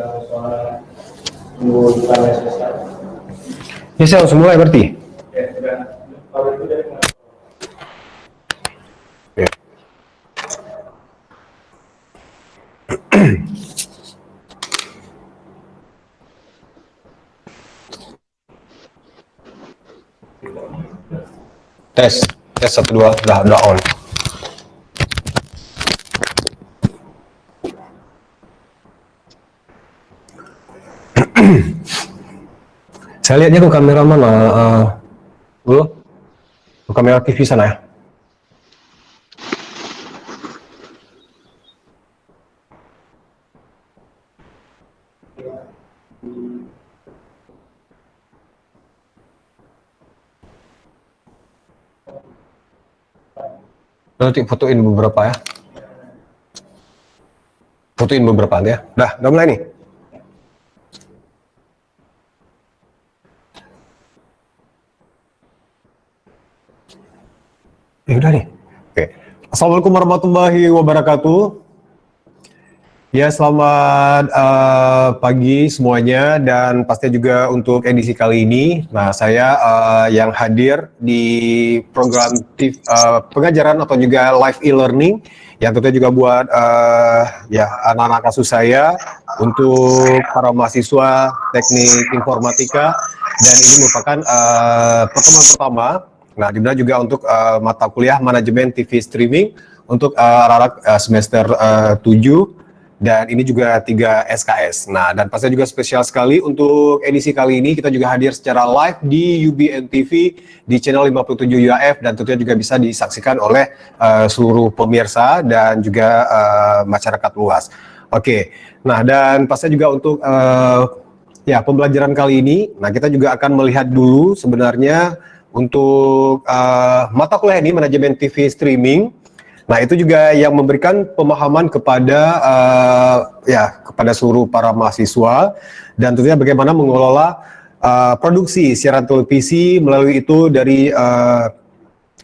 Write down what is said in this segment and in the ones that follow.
Ini saya langsung mulai berarti? Ya. Tes 1 2 udah on. Saya lihatnya ke kamera mana? Ke kamera TV sana ya. Nanti fotoin beberapa ya. Fotoin beberapa ya. Udah mulai nih. Udah nih. Oke. Assalamualaikum warahmatullahi wabarakatuh. Ya, selamat pagi semuanya, dan pastinya juga untuk edisi kali ini. Nah, saya yang hadir di program pengajaran atau juga live e-learning yang tentunya juga buat ya anak-anak kasus saya untuk para mahasiswa teknik informatika, dan ini merupakan pertemuan pertama. Nah, dimana juga untuk mata kuliah manajemen TV streaming untuk anak-anak semester 7. Dan ini juga 3 SKS. Nah, dan pastinya juga spesial sekali untuk edisi kali ini kita juga hadir secara live di UBN TV di channel 57 UAF, dan tentunya juga bisa disaksikan oleh seluruh pemirsa dan juga masyarakat luas. Oke. Nah, dan pastinya juga untuk ya pembelajaran kali ini, nah kita juga akan melihat dulu sebenarnya untuk mata kuliah ini manajemen TV streaming. Nah, itu juga yang memberikan pemahaman kepada kepada seluruh para mahasiswa, dan tentunya bagaimana mengelola produksi siaran televisi melalui itu dari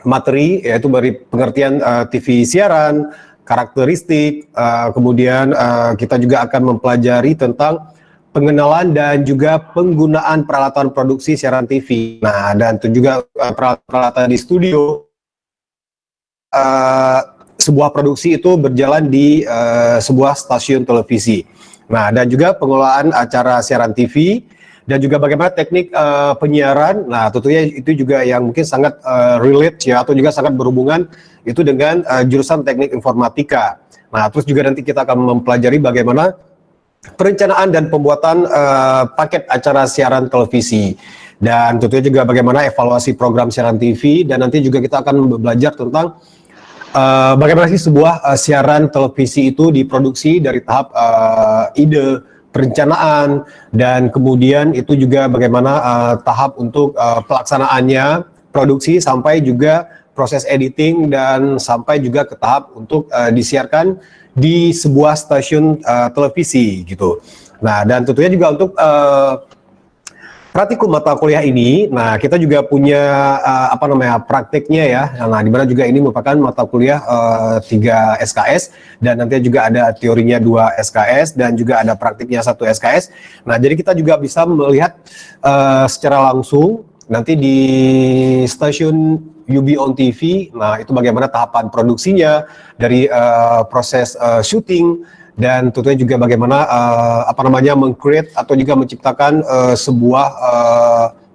materi, yaitu dari pengertian TV siaran, karakteristik, kemudian kita juga akan mempelajari tentang pengenalan dan juga penggunaan peralatan produksi siaran TV. Nah, dan itu juga peralatan di studio. Sebuah produksi itu berjalan di sebuah stasiun televisi. Nah, dan juga pengelolaan acara siaran TV, dan juga bagaimana teknik penyiaran. Nah, tentunya itu juga yang mungkin sangat relate ya, atau juga sangat berhubungan itu dengan jurusan teknik informatika. Nah, terus juga nanti kita akan mempelajari bagaimana perencanaan dan pembuatan paket acara siaran televisi. Dan tentunya juga bagaimana evaluasi program siaran TV, dan nanti juga kita akan belajar tentang bagaimana sih sebuah siaran televisi itu diproduksi dari tahap ide, perencanaan, dan kemudian itu juga bagaimana tahap untuk pelaksanaannya, produksi, sampai juga proses editing, dan sampai juga ke tahap untuk disiarkan di sebuah stasiun televisi gitu. Nah, dan tentunya juga untuk praktikum mata kuliah ini, nah kita juga punya prakteknya ya. Nah, di mana juga ini merupakan mata kuliah 3 SKS, dan nanti juga ada teorinya 2 SKS, dan juga ada praktiknya 1 SKS. Nah, jadi kita juga bisa melihat secara langsung nanti di stasiun UBN TV. Nah, itu bagaimana tahapan produksinya dari proses syuting, dan tentunya juga bagaimana meng-create atau juga menciptakan sebuah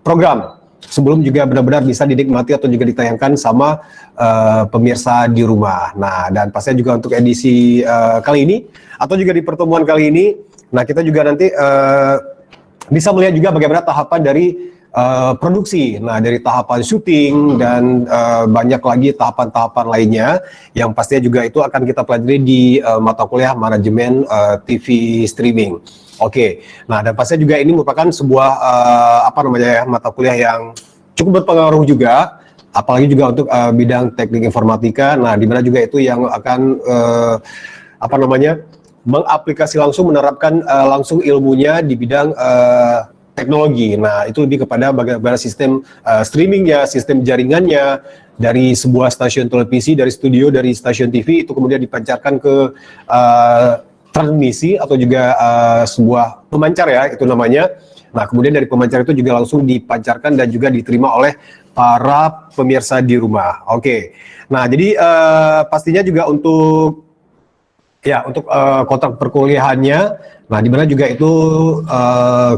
program sebelum juga benar-benar bisa dinikmati atau juga ditayangkan sama pemirsa di rumah. Nah, dan pastinya juga untuk edisi kali ini atau juga di pertemuan kali ini, nah kita juga nanti bisa melihat juga bagaimana tahapan dari produksi, nah dari tahapan syuting, dan banyak lagi tahapan-tahapan lainnya yang pastinya juga itu akan kita pelajari di mata kuliah manajemen TV streaming. Oke, nah dan pastinya juga ini merupakan sebuah mata kuliah yang cukup berpengaruh juga, apalagi juga untuk bidang teknik informatika. Nah, di mana juga itu yang akan mengaplikasi langsung, menerapkan langsung ilmunya di bidang teknologi. Nah, itu lebih kepada bagaimana sistem streamingnya, sistem jaringannya dari sebuah stasiun televisi, dari studio, dari stasiun TV, itu kemudian dipancarkan ke transmisi atau juga sebuah pemancar ya itu namanya. Nah kemudian dari pemancar itu juga langsung dipancarkan dan juga diterima oleh para pemirsa di rumah. Oke. Nah jadi pastinya juga untuk kontrak perkuliahannya, nah di mana juga itu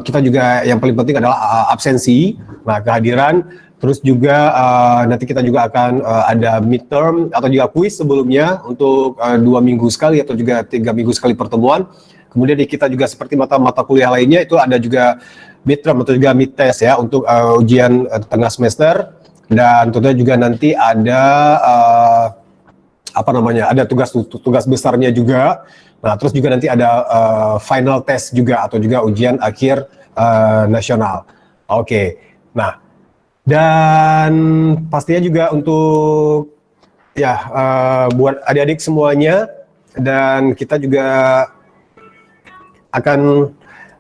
kita juga yang paling penting adalah absensi, nah kehadiran, terus juga nanti kita juga akan ada midterm atau juga kuis sebelumnya untuk 2 minggu sekali atau juga 3 minggu sekali pertemuan. Kemudian kita juga seperti mata kuliah lainnya itu ada juga midterm atau juga mid test ya untuk ujian tengah semester, dan tentunya juga nanti ada ada tugas besarnya juga. Nah, terus juga nanti ada final test juga atau juga ujian akhir nasional. Oke. Nah, dan pastinya juga untuk buat adik-adik semuanya, dan kita juga akan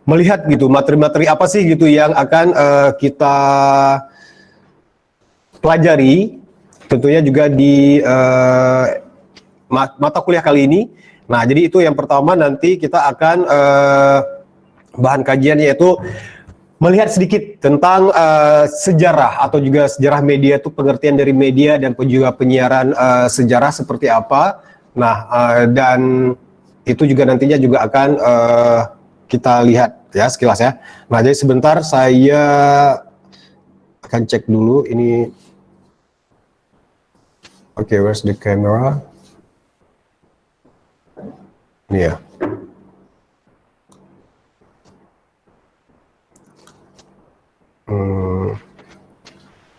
melihat gitu materi-materi apa sih gitu yang akan kita pelajari tentunya juga di mata kuliah kali ini. Nah, jadi itu yang pertama, nanti kita akan bahan kajian yaitu melihat sedikit tentang sejarah atau juga sejarah media, itu pengertian dari media dan juga penyiaran sejarah seperti apa. Nah, dan itu juga nantinya juga akan kita lihat ya sekilas ya. Nah, jadi sebentar saya akan cek dulu ini. Oke, where's the camera? Ini ya.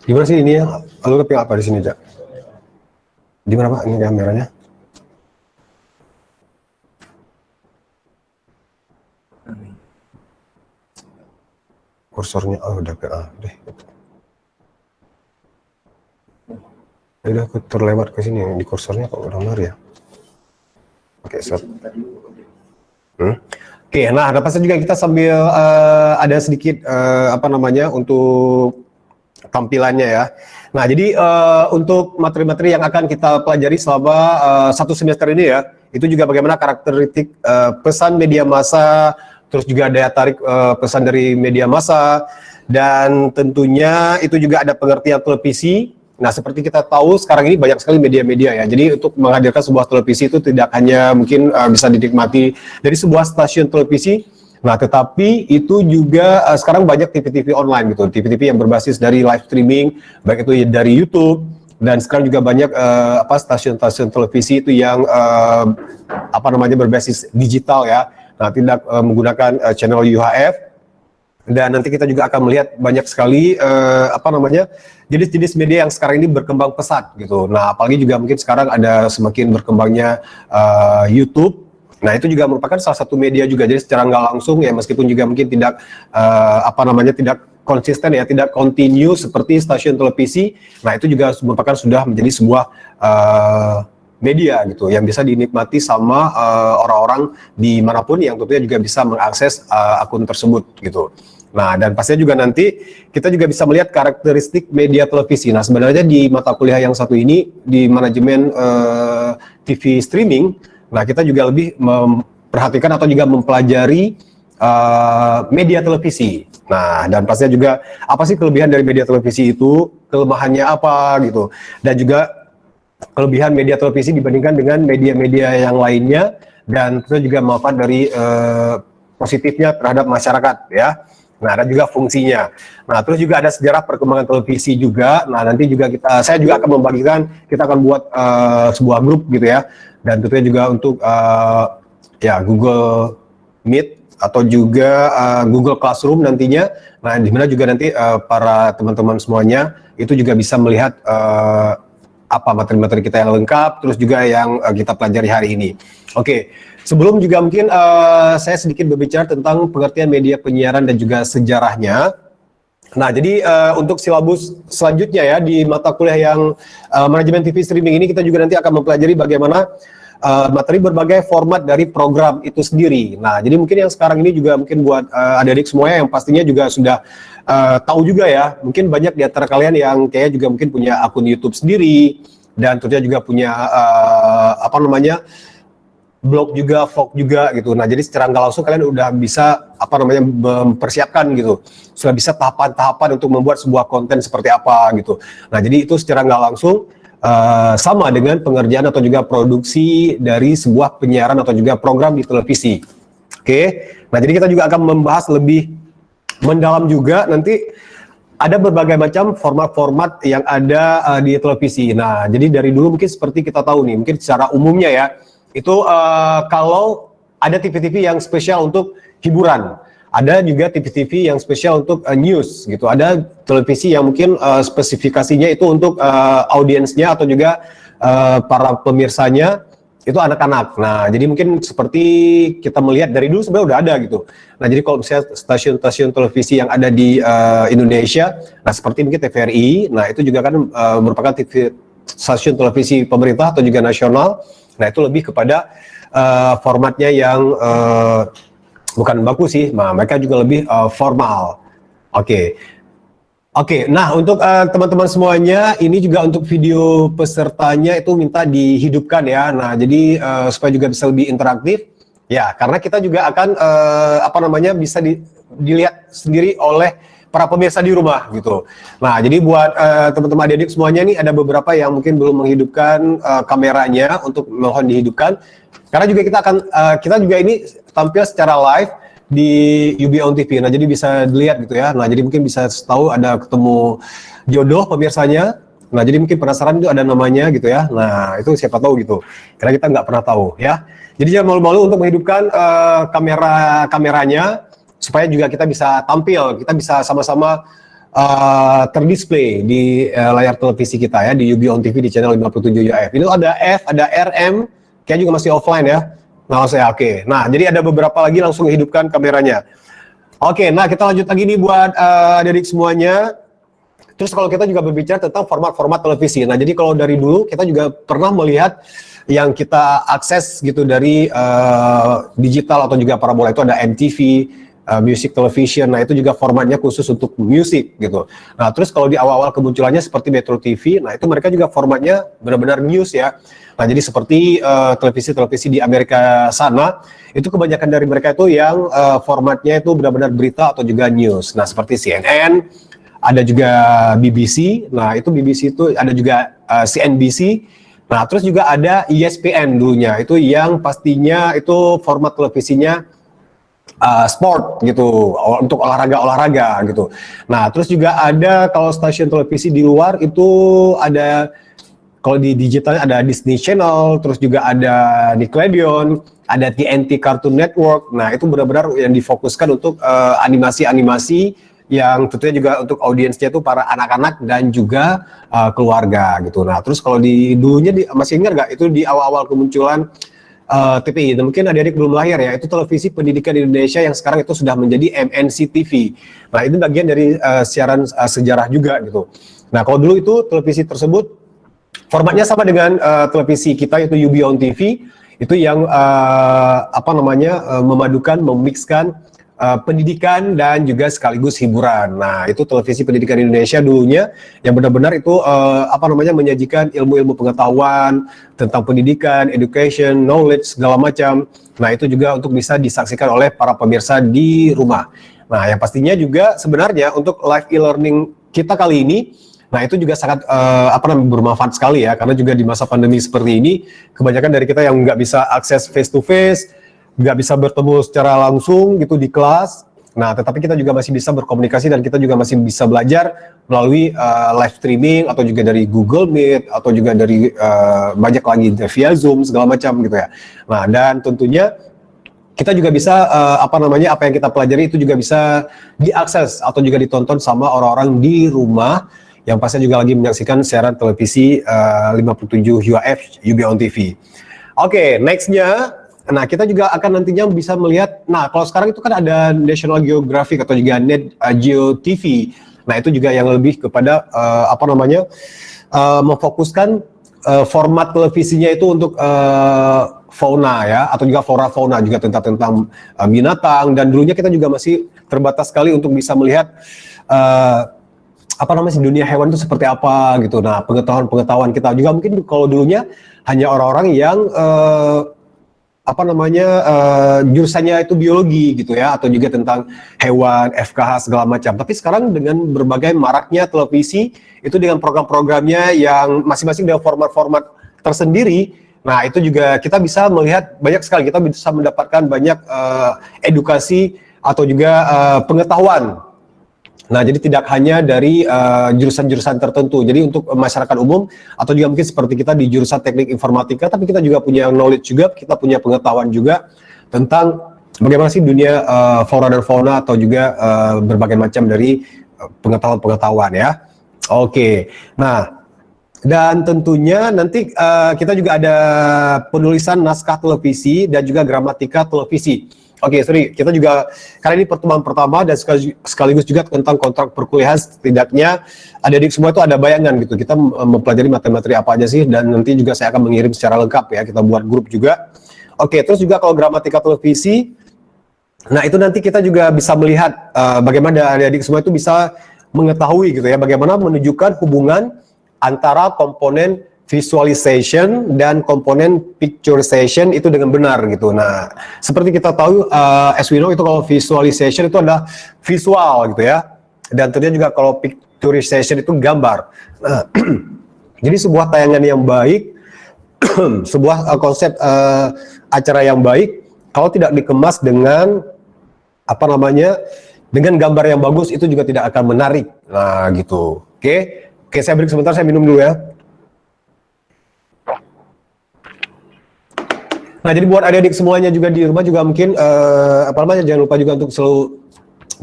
Gimana sih ini ya? Lalu keping apa di sini, Jak? Di mana, Pak? Ini kameranya. Kursornya, udah ke deh. Udah aku terlewat ke sini, di kursornya kok udah ya. Oke, set. Oke, nah pasti juga kita sambil ada sedikit untuk tampilannya ya. Nah, jadi untuk materi-materi yang akan kita pelajari selama 1 semester ini ya, itu juga bagaimana karakteristik pesan media massa, terus juga daya tarik pesan dari media massa, dan tentunya itu juga ada pengertian televisi. Nah, seperti kita tahu sekarang ini banyak sekali media-media ya. Jadi untuk menghadirkan sebuah televisi itu tidak hanya mungkin bisa dinikmati dari sebuah stasiun televisi. Nah, tetapi itu juga sekarang banyak TV-TV online gitu, TV-TV yang berbasis dari live streaming, baik itu dari YouTube, dan sekarang juga banyak stasiun-stasiun televisi itu yang berbasis digital ya. Nah, tidak menggunakan channel UHF. Dan nanti kita juga akan melihat banyak sekali jenis-jenis media yang sekarang ini berkembang pesat gitu. Nah, apalagi juga mungkin sekarang ada semakin berkembangnya YouTube. Nah, itu juga merupakan salah satu media juga. Jadi secara nggak langsung ya, meskipun juga mungkin tidak tidak konsisten ya, tidak continue seperti stasiun televisi. Nah, itu juga merupakan sudah menjadi sebuah media gitu yang bisa dinikmati sama orang-orang dimanapun yang tentunya juga bisa mengakses akun tersebut gitu. Nah, dan pastinya juga nanti kita juga bisa melihat karakteristik media televisi. Nah, sebenarnya di mata kuliah yang satu ini di manajemen TV streaming, nah kita juga lebih memperhatikan atau juga mempelajari media televisi. Nah, dan pastinya juga apa sih kelebihan dari media televisi itu, kelemahannya apa gitu, dan juga kelebihan media televisi dibandingkan dengan media-media yang lainnya, dan itu juga manfaat dari positifnya terhadap masyarakat ya. Nah, ada juga fungsinya. Nah, terus juga ada sejarah perkembangan televisi juga. Nah, nanti juga saya juga akan membagikan, kita akan buat sebuah grup gitu ya. Dan tentunya juga untuk Google Meet atau juga Google Classroom nantinya. Nah, di mana juga nanti para teman-teman semuanya itu juga bisa melihat materi-materi kita yang lengkap, terus juga yang kita pelajari hari ini. Oke. Sebelum juga mungkin saya sedikit berbicara tentang pengertian media penyiaran dan juga sejarahnya. Nah, jadi untuk silabus selanjutnya ya di mata kuliah yang manajemen TV streaming ini, kita juga nanti akan mempelajari bagaimana materi berbagai format dari program itu sendiri. Nah, jadi mungkin yang sekarang ini juga mungkin buat adik-adik semuanya yang pastinya juga sudah tahu juga ya, mungkin banyak di antara kalian yang kayaknya juga mungkin punya akun YouTube sendiri, dan tentunya juga punya blog juga, vlog juga gitu. Nah, jadi secara nggak langsung kalian udah bisa mempersiapkan gitu. Sudah bisa tahapan-tahapan untuk membuat sebuah konten seperti apa gitu. Nah, jadi itu secara nggak langsung sama dengan pengerjaan atau juga produksi dari sebuah penyiaran atau juga program di televisi. Oke. Nah, jadi kita juga akan membahas lebih mendalam juga nanti ada berbagai macam format-format yang ada di televisi. Nah, jadi dari dulu mungkin seperti kita tahu nih, mungkin secara umumnya ya, itu kalau ada TV-TV yang spesial untuk hiburan, ada juga TV-TV yang spesial untuk news gitu, ada televisi yang mungkin spesifikasinya itu untuk audiensnya atau juga para pemirsanya itu anak-anak. Nah, jadi mungkin seperti kita melihat dari dulu sebenarnya udah ada gitu. Nah, jadi kalau misalnya stasiun-stasiun televisi yang ada di Indonesia, nah seperti mungkin TVRI, nah itu juga kan merupakan stasiun televisi pemerintah atau juga nasional. Nah, itu lebih kepada formatnya yang bukan baku sih, nah mereka juga lebih formal. Oke. Oke, nah untuk teman-teman semuanya, ini juga untuk video pesertanya itu minta dihidupkan ya. Nah, jadi supaya juga bisa lebih interaktif, ya karena kita juga akan bisa dilihat sendiri oleh para pemirsa di rumah gitu. Nah, jadi buat teman-teman adik-adik semuanya nih ada beberapa yang mungkin belum menghidupkan kameranya untuk mohon dihidupkan. Karena juga kita juga ini tampil secara live di UB On TV. Nah, jadi bisa dilihat gitu ya. Nah, jadi mungkin bisa tahu ada ketemu jodoh pemirsanya. Nah, jadi mungkin penasaran itu ada namanya gitu ya. Nah, itu siapa tahu gitu. Karena kita nggak pernah tahu ya. Jadi jangan malu-malu untuk menghidupkan kameranya supaya juga kita bisa tampil, kita bisa sama-sama terdisplay di layar televisi kita ya di UB On TV di channel 57 UF. Ini ada F, ada RM, kayak juga masih offline ya. Nah, oke. Nah, jadi ada beberapa lagi langsung hidupkan kameranya. Oke, nah kita lanjut lagi nih buat adik semuanya. Terus kalau kita juga berbicara tentang format-format televisi. Nah, jadi kalau dari dulu kita juga pernah melihat yang kita akses gitu dari digital atau juga parabola itu ada MTV, music television. Nah, itu juga formatnya khusus untuk music gitu. Nah, terus kalau di awal-awal kemunculannya seperti Metro TV, nah itu mereka juga formatnya benar-benar news ya. Nah, jadi seperti televisi-televisi di Amerika sana, itu kebanyakan dari mereka itu yang formatnya itu benar-benar berita atau juga news. Nah, seperti CNN, ada juga BBC, nah itu BBC itu ada juga CNBC, nah terus juga ada ESPN dulunya, itu yang pastinya itu format televisinya sport gitu, untuk olahraga gitu. Nah, terus juga ada kalau stasiun televisi di luar itu ada. Kalau di digitalnya ada Disney Channel, terus juga ada Nickelodeon, ada TNT Cartoon Network. Nah, itu benar-benar yang difokuskan untuk animasi-animasi yang tentunya juga untuk audiensnya itu para anak-anak dan juga keluarga gitu. Nah, terus kalau di dulunya masih ingat nggak itu di awal-awal kemunculan TPI, mungkin adik-adik belum lahir ya, itu televisi pendidikan Indonesia yang sekarang itu sudah menjadi MNC TV. Nah, itu bagian dari siaran sejarah juga gitu. Nah, kalau dulu itu televisi tersebut formatnya sama dengan televisi kita yaitu UB On TV, itu yang memadukan, memixkan pendidikan dan juga sekaligus hiburan. Nah, itu televisi pendidikan Indonesia dulunya yang benar-benar itu menyajikan ilmu-ilmu pengetahuan tentang pendidikan, education, knowledge segala macam. Nah, itu juga untuk bisa disaksikan oleh para pemirsa di rumah. Nah, yang pastinya juga sebenarnya untuk live e-learning kita kali ini, nah itu juga sangat bermanfaat sekali ya, karena juga di masa pandemi seperti ini kebanyakan dari kita yang nggak bisa akses face to face, nggak bisa bertemu secara langsung gitu di kelas. Nah, tetapi kita juga masih bisa berkomunikasi dan kita juga masih bisa belajar melalui live streaming atau juga dari Google Meet atau juga dari banyak lagi via Zoom segala macam gitu ya. Nah, dan tentunya kita juga bisa apa yang kita pelajari itu juga bisa diakses atau juga ditonton sama orang-orang di rumah yang pasti juga lagi menyaksikan siaran televisi 57 UHF UB On TV. Oke, nextnya, nah kita juga akan nantinya bisa melihat, nah kalau sekarang itu kan ada National Geographic atau juga Net Geo TV. Nah itu juga yang lebih kepada memfokuskan format televisinya itu untuk fauna ya, atau juga flora-fauna juga tentang binatang, dan dulunya kita juga masih terbatas sekali untuk bisa melihat dunia hewan itu seperti apa gitu. Nah, pengetahuan kita juga mungkin kalau dulunya hanya orang-orang yang apa namanya jurusannya itu biologi gitu ya, atau juga tentang hewan, FKH segala macam. Tapi sekarang dengan berbagai maraknya televisi itu dengan program-programnya yang masing-masing dengan format-format tersendiri. Nah, itu juga kita bisa melihat banyak sekali, kita bisa mendapatkan banyak edukasi atau juga pengetahuan. Nah, jadi tidak hanya dari jurusan-jurusan tertentu. Jadi untuk masyarakat umum atau juga mungkin seperti kita di jurusan teknik informatika, tapi kita juga punya knowledge juga, kita punya pengetahuan juga tentang bagaimana sih dunia flora dan fauna atau juga berbagai macam dari pengetahuan-pengetahuan ya. Oke. Nah, dan tentunya nanti kita juga ada penulisan naskah televisi dan juga gramatika televisi. Oke, sorry, kita juga karena ini pertemuan pertama dan sekaligus juga tentang kontrak perkuliahan, setidaknya adik-adik semua itu ada bayangan gitu. Kita mempelajari materi-materi apa aja sih, dan nanti juga saya akan mengirim secara lengkap ya, kita buat grup juga. Oke, terus juga kalau gramatika televisi, nah itu nanti kita juga bisa melihat bagaimana adik-adik semua itu bisa mengetahui gitu ya, bagaimana menunjukkan hubungan antara komponen visualization dan komponen picturization itu dengan benar gitu. Nah, seperti kita tahu, as we know itu kalau visualization itu adalah visual gitu ya, dan tentunya juga kalau picturization itu gambar. Nah, jadi sebuah tayangan yang baik, sebuah konsep acara yang baik, kalau tidak dikemas dengan apa namanya, dengan gambar yang bagus itu juga tidak akan menarik. Nah, gitu. Oke, saya break sebentar, saya minum dulu ya. Nah, jadi buat adik-adik semuanya juga di rumah juga mungkin apa namanya, jangan lupa juga untuk selalu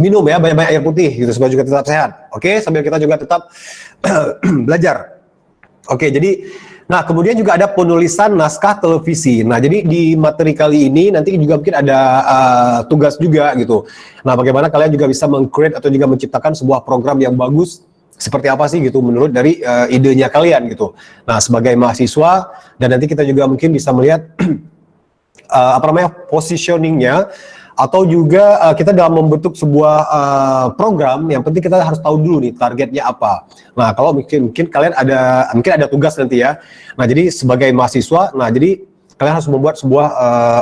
minum ya, banyak-banyak air putih gitu supaya juga tetap sehat. Oke, sambil kita juga tetap belajar. Oke, jadi nah kemudian juga ada penulisan naskah televisi. Nah, jadi di materi kali ini nanti juga mungkin ada tugas juga gitu. Nah, bagaimana kalian juga bisa meng-create atau juga menciptakan sebuah program yang bagus seperti apa sih gitu menurut dari idenya kalian gitu. Nah, sebagai mahasiswa dan nanti kita juga mungkin bisa melihat apa namanya, positioningnya, atau juga kita dalam membentuk sebuah program, yang penting kita harus tahu dulu nih targetnya apa. Nah, kalau mungkin kalian ada tugas nanti ya. Nah, jadi sebagai mahasiswa, nah jadi kalian harus membuat sebuah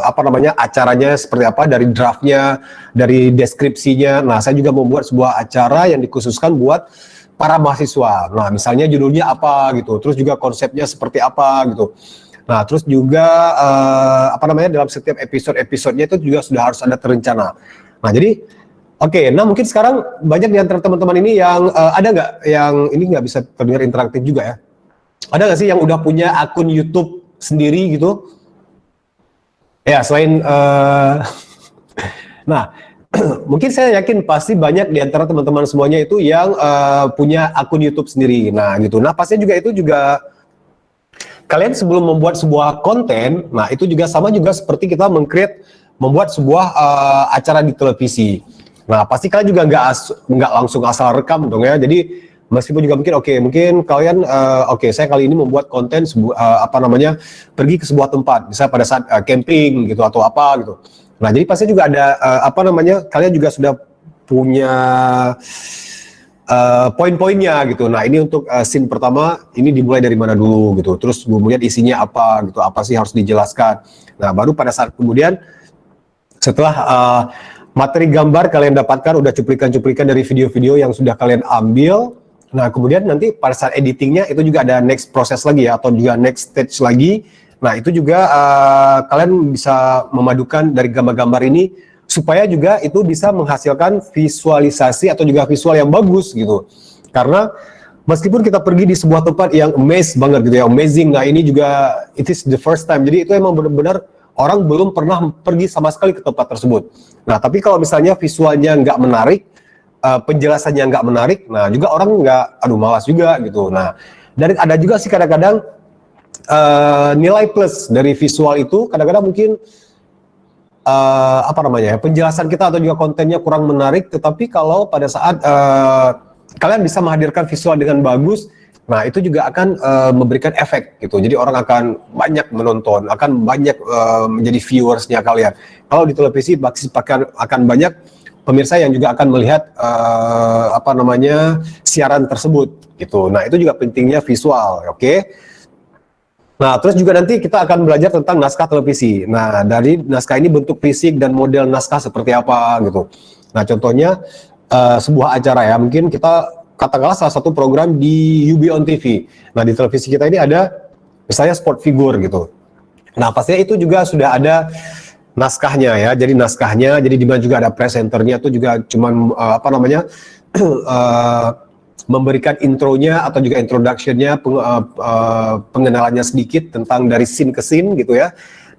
apa namanya, acaranya seperti apa, dari draftnya, dari deskripsinya. Nah, saya juga membuat sebuah acara yang dikhususkan buat para mahasiswa. Nah, misalnya judulnya apa gitu, terus juga konsepnya seperti apa gitu. Nah, terus juga apa namanya, dalam setiap episode-episodenya itu juga sudah harus ada terencana. Nah, jadi oke, nah mungkin sekarang banyak di antara teman-teman ini yang ada nggak yang ini nggak bisa terdengar interaktif juga ya? Ada nggak sih yang udah punya akun YouTube sendiri gitu? Ya, selain nah, mungkin saya yakin pasti banyak di antara teman-teman semuanya itu yang punya akun YouTube sendiri. Nah, gitu. Nah, pastinya juga itu juga kalian sebelum membuat sebuah konten, nah itu juga sama juga seperti kita membuat sebuah acara di televisi. Nah, pasti kalian juga nggak langsung asal rekam dong ya. Jadi meskipun juga mungkin kalian saya kali ini membuat konten apa namanya, pergi ke sebuah tempat, misalnya pada saat camping gitu atau apa gitu. Nah, jadi pasti juga ada apa namanya, kalian juga sudah punya poin-poinnya gitu. Nah, ini untuk scene pertama ini dimulai dari mana dulu gitu. Terus kemudian isinya apa gitu, apa sih harus dijelaskan. Nah, baru pada saat kemudian setelah materi gambar kalian dapatkan, udah cuplikan-cuplikan dari video-video yang sudah kalian ambil. Nah, kemudian nanti pada saat editingnya itu juga ada next proses lagi ya, atau juga next stage lagi. Nah, itu juga kalian bisa memadukan dari gambar-gambar ini supaya juga itu bisa menghasilkan visualisasi atau juga visual yang bagus gitu. Karena meskipun kita pergi di sebuah tempat yang banget gitu ya, amazing, nah ini juga it is the first time. Jadi itu emang benar-benar orang belum pernah pergi sama sekali ke tempat tersebut. Nah, tapi kalau misalnya visualnya nggak menarik, penjelasannya nggak menarik, nah juga orang nggak, malas juga gitu. Nah, dan ada juga sih kadang-kadang nilai plus dari visual itu kadang-kadang mungkin apa namanya, penjelasan kita atau juga kontennya kurang menarik, tetapi kalau pada saat kalian bisa menghadirkan visual dengan bagus, nah itu juga akan memberikan efek gitu. Jadi orang akan banyak menonton, akan banyak menjadi viewersnya kalian. Kalau di televisi akan banyak pemirsa yang juga akan melihat apa namanya, siaran tersebut gitu. Nah, itu juga pentingnya visual, oke? Nah, terus juga nanti kita akan belajar tentang naskah televisi. Nah, dari naskah ini bentuk fisik dan model naskah seperti apa gitu. Nah, contohnya sebuah acara ya, mungkin kita katakanlah salah satu program di UB on TV. Nah, di televisi kita ini ada misalnya sport figure gitu. Nah, pastinya itu juga sudah ada naskahnya ya. Jadi naskahnya, jadi di mana juga ada presenternya tuh juga cuman memberikan intronya atau juga introductionnya, pengenalannya sedikit tentang dari scene ke scene gitu ya.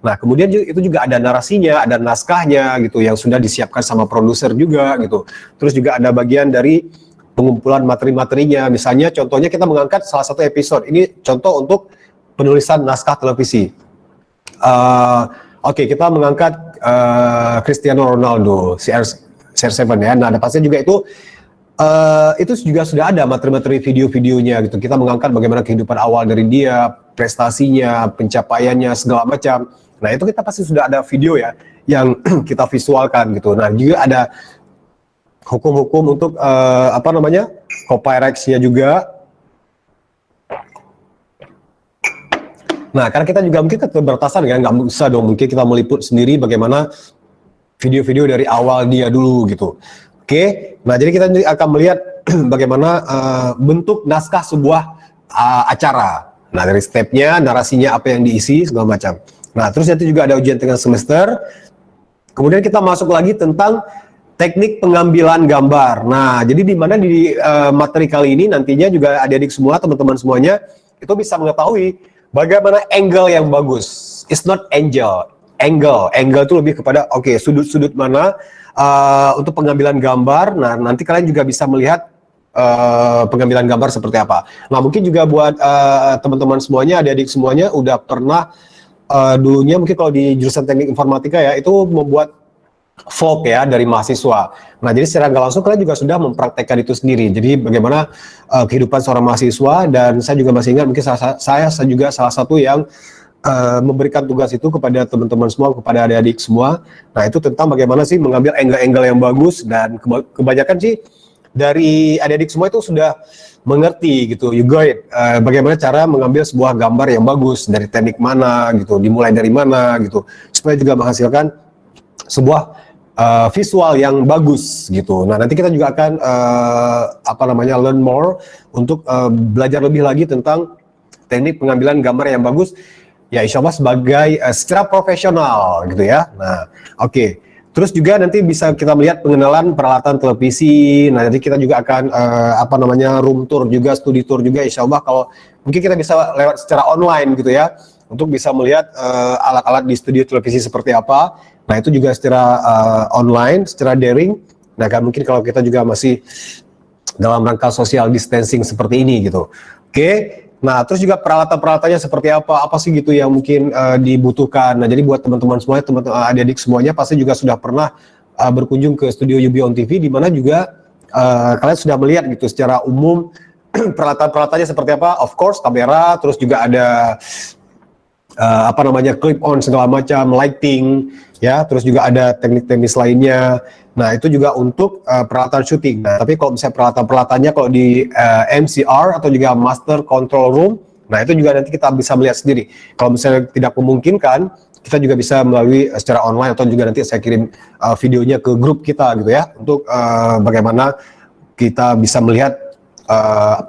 Nah, kemudian itu juga ada narasinya, ada naskahnya gitu yang sudah disiapkan sama produser juga gitu. Terus juga ada bagian dari pengumpulan materi-materinya. Misalnya contohnya kita mengangkat salah satu episode. Ini contoh untuk penulisan naskah televisi. Oke, kita mengangkat Cristiano Ronaldo, CR7 ya. Nah, ada pastinya juga itu juga sudah ada materi-materi video-videonya gitu. Kita mengangkat bagaimana kehidupan awal dari dia, prestasinya, pencapaiannya, segala macam. Nah, itu kita pasti sudah ada video ya yang kita visualkan gitu. Nah, juga ada hukum-hukum untuk copyright-nya juga. Nah, karena kita juga mungkin keterbatasan kan, nggak bisa dong mungkin kita meliput sendiri bagaimana video-video dari awal dia dulu gitu. Oke, nah jadi kita akan melihat bagaimana bentuk naskah sebuah acara. Nah, dari stepnya, narasinya apa yang diisi, segala macam. Nah, terus nanti juga ada ujian tengah semester. Kemudian kita masuk lagi tentang teknik pengambilan gambar. Nah, jadi di mana di materi kali ini nantinya juga adik-adik semua, teman-teman semuanya, itu bisa mengetahui bagaimana angle yang bagus. It's not angle itu lebih kepada sudut-sudut mana untuk pengambilan gambar. Nah, nanti kalian juga bisa melihat pengambilan gambar seperti apa. Nah, mungkin juga buat teman-teman semuanya, adik-adik semuanya udah pernah dulunya mungkin kalau di jurusan teknik informatika ya, itu membuat vlog ya dari mahasiswa. Nah, jadi secara nggak langsung kalian juga sudah mempraktekkan itu sendiri. Jadi bagaimana kehidupan seorang mahasiswa, dan saya juga masih ingat mungkin saya juga salah satu yang memberikan tugas itu kepada teman-teman semua, kepada adik-adik semua. Nah, itu tentang bagaimana sih mengambil angle-angle yang bagus, dan kebanyakan sih dari adik-adik semua itu sudah mengerti gitu, you got it, bagaimana cara mengambil sebuah gambar yang bagus, dari teknik mana gitu, dimulai dari mana gitu, supaya juga menghasilkan sebuah visual yang bagus gitu. Nah, nanti kita juga akan learn more untuk belajar lebih lagi tentang teknik pengambilan gambar yang bagus. Ya, insya Allah sebagai secara profesional gitu ya. Nah, oke. Terus juga nanti bisa kita melihat pengenalan peralatan televisi. Nah, nanti kita juga akan room tour juga, studi tour juga. Insya Allah kalau mungkin kita bisa lewat secara online gitu ya, untuk bisa melihat alat-alat di studio televisi seperti apa. Nah, itu juga secara online, secara daring. Nah, kan mungkin kalau kita juga masih dalam rangka social distancing seperti ini gitu. Oke. Nah, terus juga peralatan-peralatannya seperti apa sih gitu yang mungkin dibutuhkan. Nah, jadi buat teman-teman semuanya, teman-teman adik-adik semuanya pasti juga sudah pernah berkunjung ke studio UB on TV, di mana juga kalian sudah melihat gitu secara umum peralatan-peralatannya seperti apa. Of course, kamera, terus juga ada clip on segala macam, lighting ya, terus juga ada teknik-teknis lainnya. Nah, itu juga untuk peralatan syuting. Nah, tapi kalau misalnya peralatan-peralatannya kalau di MCR atau juga Master Control Room, nah itu juga nanti kita bisa melihat sendiri. Kalau misalnya tidak memungkinkan, kita juga bisa melalui secara online, atau juga nanti saya kirim videonya ke grup kita gitu ya, untuk bagaimana kita bisa melihat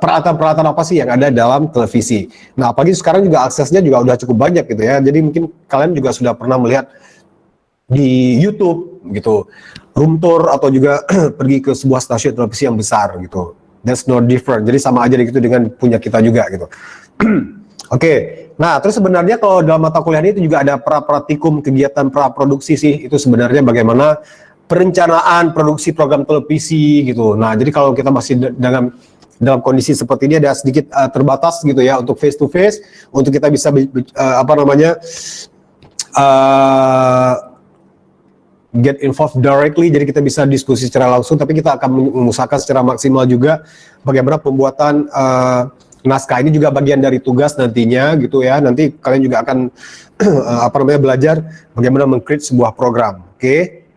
peralatan-peralatan apa sih yang ada dalam televisi. Nah, apalagi sekarang juga aksesnya juga udah cukup banyak gitu ya. Jadi mungkin kalian juga sudah pernah melihat di YouTube gitu, room tour, atau juga pergi ke sebuah stasiun televisi yang besar gitu. That's not different. Jadi sama aja gitu dengan punya kita juga gitu. Oke. Nah, terus sebenarnya kalau dalam mata kuliah ini itu juga ada pra-praktikum kegiatan pra-produksi sih. Itu sebenarnya bagaimana perencanaan produksi program televisi gitu. Nah, jadi kalau kita masih dalam kondisi seperti ini ada sedikit terbatas gitu ya untuk face to face, untuk kita bisa get involved directly, jadi kita bisa diskusi secara langsung, tapi kita akan mengusahakan secara maksimal juga bagaimana pembuatan naskah ini juga bagian dari tugas nantinya gitu ya. Nanti kalian juga akan belajar bagaimana meng-create sebuah program, oke?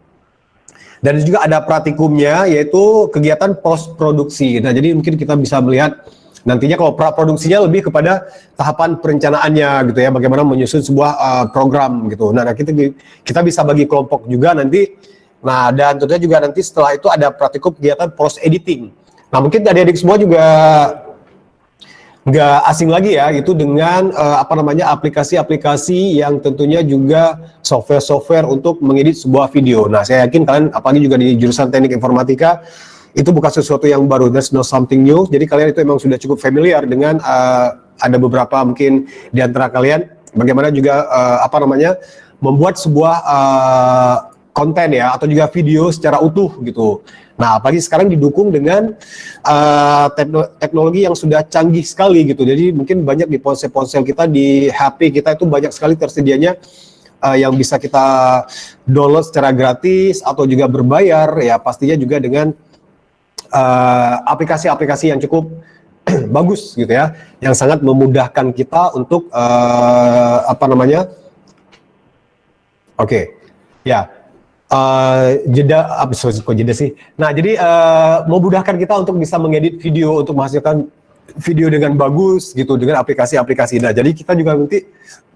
Dan juga ada praktikumnya, yaitu kegiatan post produksi. Nah, jadi mungkin kita bisa melihat Nantinya kalau praproduksinya lebih kepada tahapan perencanaannya gitu ya, bagaimana menyusun sebuah program gitu. Nah, kita bisa bagi kelompok juga nanti. Nah, dan tentunya juga nanti setelah itu ada praktikum kegiatan post editing. Nah, mungkin adik-adik semua juga nggak asing lagi ya itu dengan apa namanya aplikasi-aplikasi yang tentunya juga software-software untuk mengedit sebuah video. Nah, saya yakin kalian apalagi juga di jurusan teknik informatika itu bukan sesuatu yang baru, there's no something new. Jadi kalian itu memang sudah cukup familiar dengan ada beberapa mungkin di antara kalian bagaimana juga apa namanya membuat sebuah konten ya atau juga video secara utuh gitu. Nah, apalagi sekarang didukung dengan teknologi yang sudah canggih sekali gitu. Jadi mungkin banyak di ponsel-ponsel kita, di HP kita itu banyak sekali tersedianya yang bisa kita download secara gratis atau juga berbayar ya pastinya juga dengan aplikasi-aplikasi yang cukup bagus gitu ya, yang sangat memudahkan kita untuk apa namanya, oke, ya jeda apa kok jeda sih. Nah, jadi memudahkan kita untuk bisa mengedit video untuk menghasilkan video dengan bagus gitu dengan aplikasi-aplikasi. Nah, jadi kita juga nanti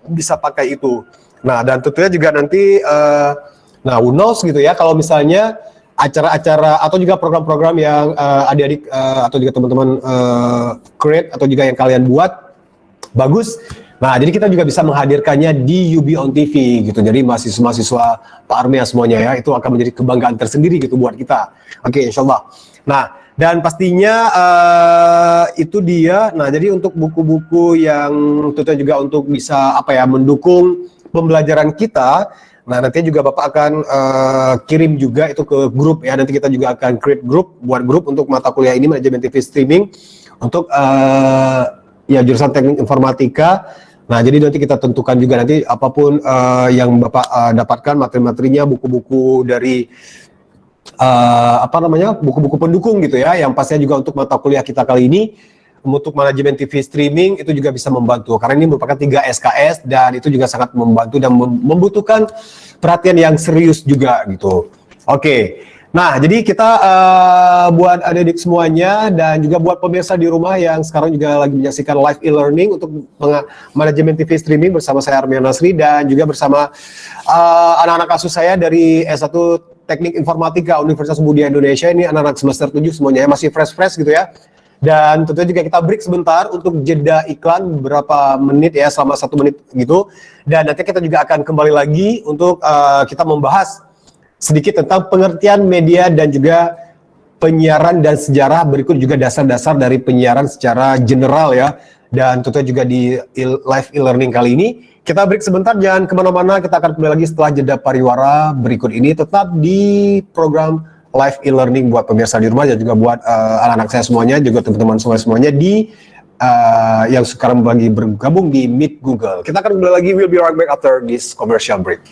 bisa pakai itu. Nah, dan tentunya juga nanti nah, who knows gitu ya kalau misalnya acara-acara atau juga program-program yang adik-adik atau juga teman-teman create atau juga yang kalian buat bagus. Nah, jadi kita juga bisa menghadirkannya di UB on TV gitu. Jadi mahasiswa-mahasiswa Pak Armia semuanya ya, itu akan menjadi kebanggaan tersendiri gitu buat kita. Oke, insya Allah. Nah, dan pastinya itu dia. Nah, jadi untuk buku-buku yang tentunya juga untuk bisa apa ya mendukung pembelajaran kita. Nah, nanti juga Bapak akan kirim juga itu ke grup ya. Nanti kita juga akan create grup, buat grup untuk mata kuliah ini manajemen TV streaming untuk ya jurusan teknik informatika. Nah, jadi nanti kita tentukan juga nanti apapun yang Bapak dapatkan materi-materinya, buku-buku dari apa namanya, buku-buku pendukung gitu ya, yang pastinya juga untuk mata kuliah kita kali ini, untuk manajemen TV streaming itu juga bisa membantu karena ini merupakan 3 SKS dan itu juga sangat membantu dan membutuhkan perhatian yang serius juga gitu. Oke. Nah, jadi kita buat adik-adik semuanya dan juga buat pemirsa di rumah yang sekarang juga lagi menyaksikan live e-learning untuk manajemen TV streaming bersama saya Armian Nasri dan juga bersama anak-anak kasus saya dari S1 Teknik Informatika Universitas Mudia Indonesia. Ini anak-anak semester 7 semuanya ya, masih fresh-fresh gitu ya. Dan tentunya juga kita break sebentar untuk jeda iklan beberapa menit ya, selama 1 menit gitu. Dan nanti kita juga akan kembali lagi untuk kita membahas sedikit tentang pengertian media dan juga penyiaran dan sejarah, berikut juga dasar-dasar dari penyiaran secara general ya, dan tentunya juga di live e-learning kali ini. Kita break sebentar, jangan kemana-mana, kita akan kembali lagi setelah jeda pariwara berikut ini, tetap di program live e-learning buat pemirsa di rumah dan juga buat anak-anak saya semuanya, juga teman-teman semuanya di yang sekarang lagi bergabung di Meet Google. Kita akan kembali lagi, we'll be right back after this commercial break.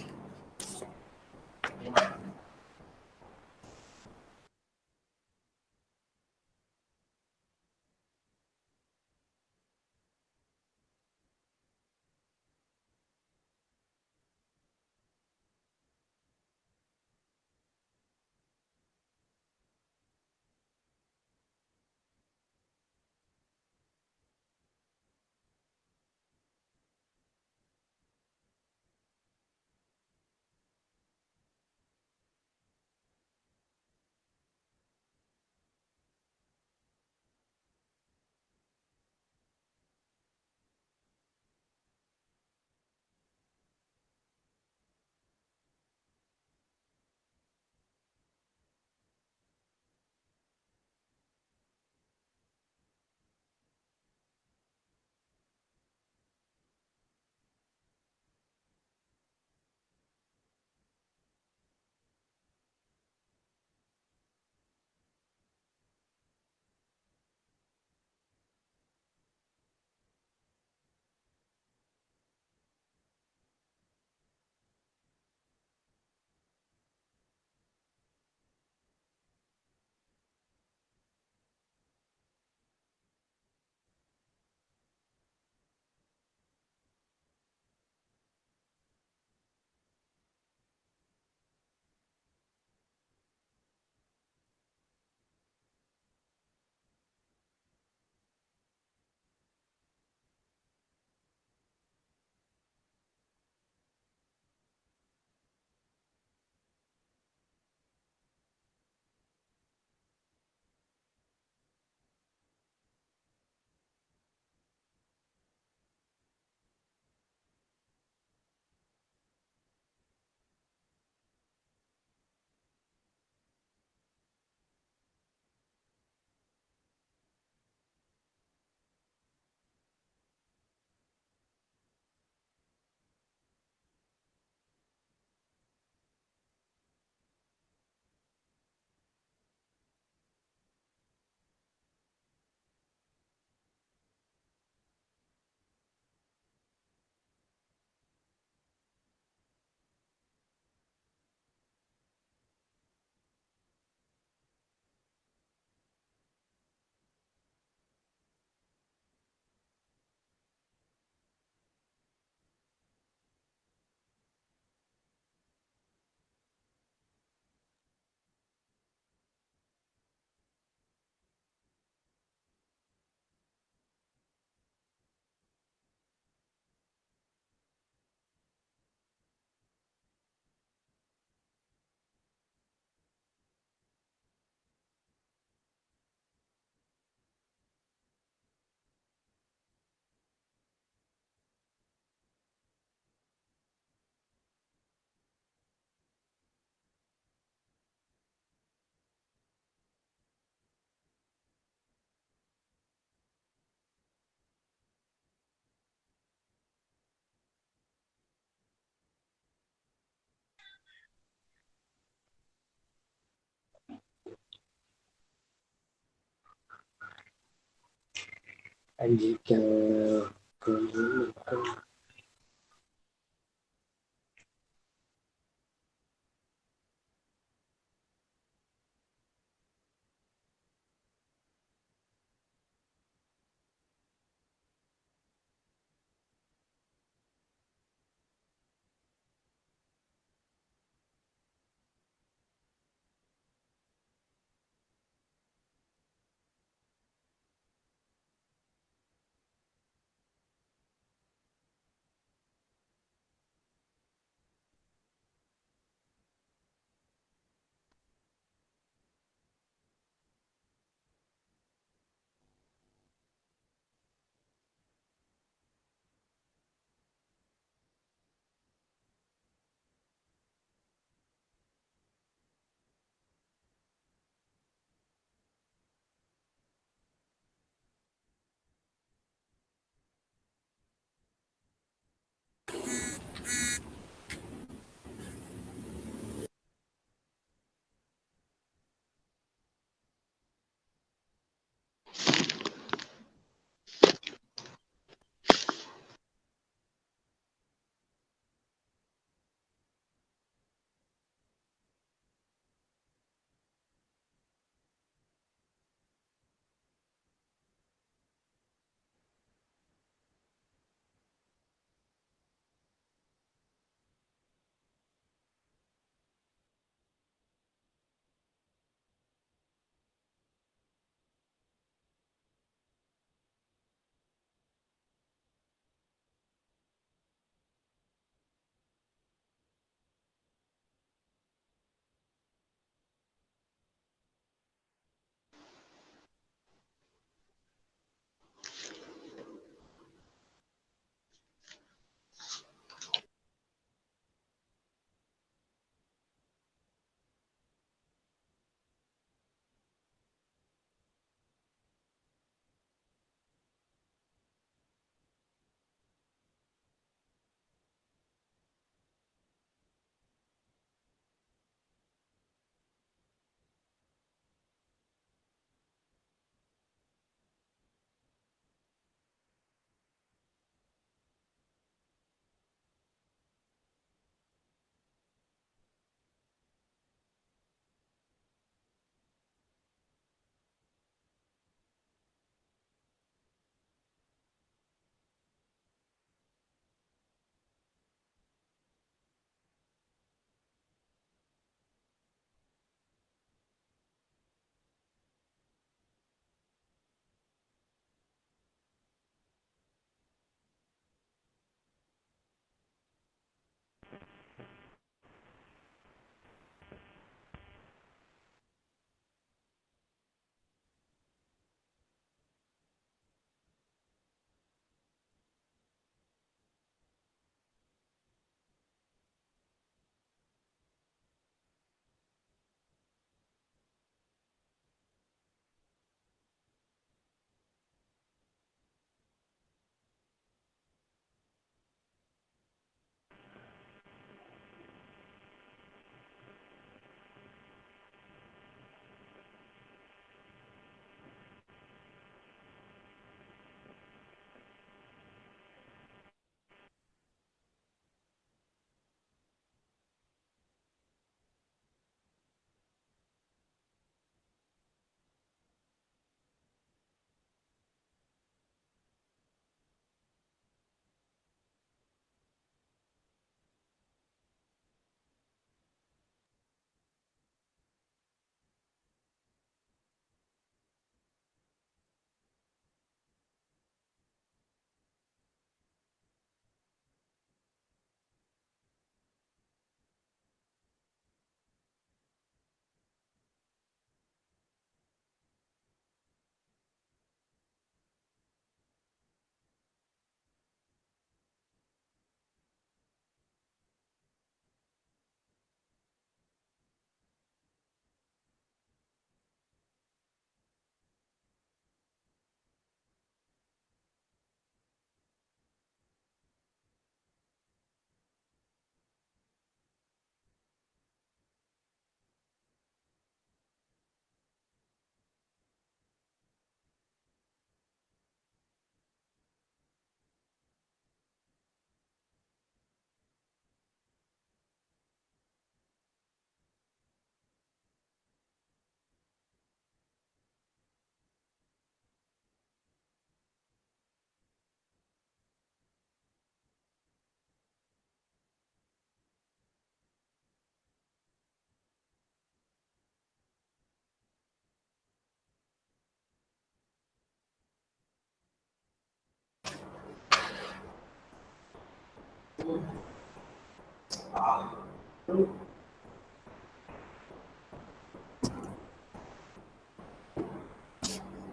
Jika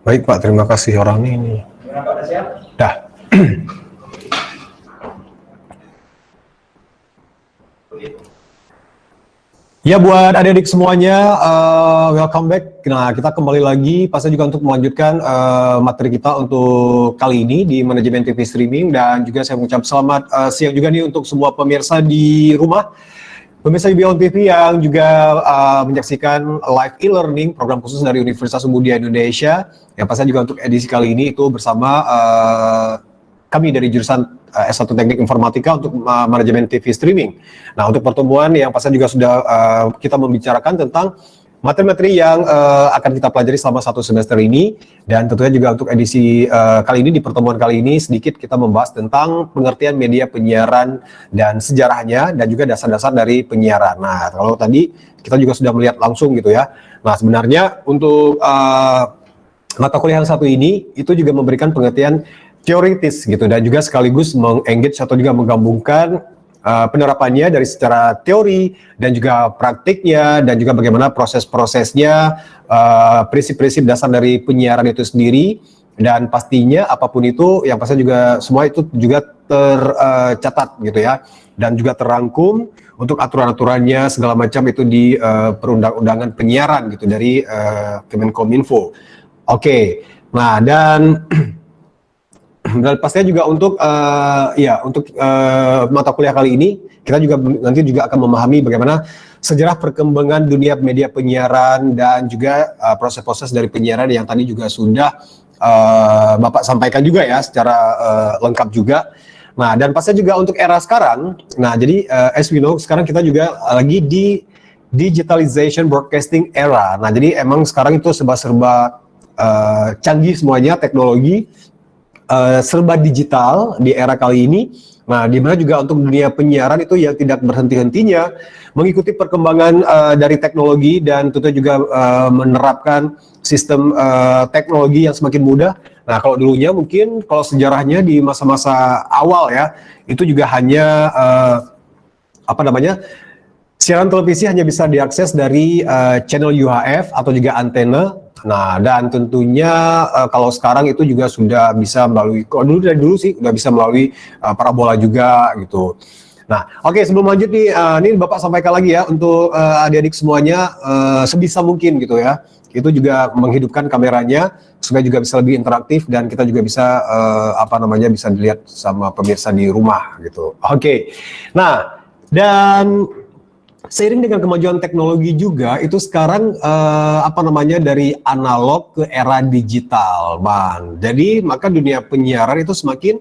Baik Pak, terima kasih orangnya ini. Dah. Ya buat adik-adik semuanya, welcome back. Nah kita kembali lagi, pasti juga untuk melanjutkan materi kita untuk kali ini di manajemen TV streaming, dan juga saya mengucap selamat siang juga nih untuk semua pemirsa di rumah, pemirsa Beyond TV yang juga menyaksikan live e-learning program khusus dari Universitas Muhammadiyah Indonesia. Yang pasti juga untuk edisi kali ini itu bersama kami dari jurusan S1 Teknik Informatika untuk manajemen TV streaming. Nah, untuk pertemuan yang pasti juga sudah kita membicarakan tentang materi-materi yang akan kita pelajari selama satu semester ini, dan tentunya juga untuk edisi kali ini, di pertemuan kali ini sedikit kita membahas tentang pengertian media penyiaran dan sejarahnya, dan juga dasar-dasar dari penyiaran. Nah, kalau tadi kita juga sudah melihat langsung gitu ya. Nah, sebenarnya untuk mata kuliah yang satu ini itu juga memberikan pengertian teoritis gitu, dan juga sekaligus mengengage atau juga menggabungkan penerapannya dari secara teori dan juga praktiknya, dan juga bagaimana proses-prosesnya, prinsip-prinsip dasar dari penyiaran itu sendiri, dan pastinya apapun itu yang pasti juga semua itu juga tercatat gitu ya, dan juga terangkum untuk aturan-aturannya segala macam itu di perundang-undangan penyiaran gitu dari Kemenkominfo. Oke. Nah, dan pastinya juga untuk mata kuliah kali ini kita juga nanti juga akan memahami bagaimana sejarah perkembangan dunia media penyiaran, dan juga proses-proses dari penyiaran yang tadi juga sudah Bapak sampaikan juga ya secara lengkap juga. Nah, dan pastinya juga untuk era sekarang. Nah, jadi as we know, sekarang kita juga lagi di digitalization broadcasting era. Nah, jadi emang sekarang itu serba-serba canggih semuanya, teknologi serba digital di era kali ini. Nah, di mana juga untuk dunia penyiaran itu yang tidak berhenti-hentinya mengikuti perkembangan dari teknologi, dan tentu juga menerapkan sistem teknologi yang semakin mudah. Nah, kalau dulunya mungkin kalau sejarahnya di masa-masa awal ya, itu juga hanya siaran televisi hanya bisa diakses dari channel UHF atau juga antena. Nah, dan tentunya kalau sekarang itu juga sudah bisa melalui, kalau dari dulu sih udah bisa melalui parabola juga gitu. Nah, oke, sebelum lanjut nih, ini Bapak sampaikan lagi ya untuk adik-adik semuanya, sebisa mungkin gitu ya, itu juga menghidupkan kameranya supaya juga bisa lebih interaktif, dan kita juga bisa bisa dilihat sama pemirsa di rumah gitu. Oke. Nah, dan seiring dengan kemajuan teknologi juga itu sekarang dari analog ke era digital, Bang. Jadi maka dunia penyiaran itu semakin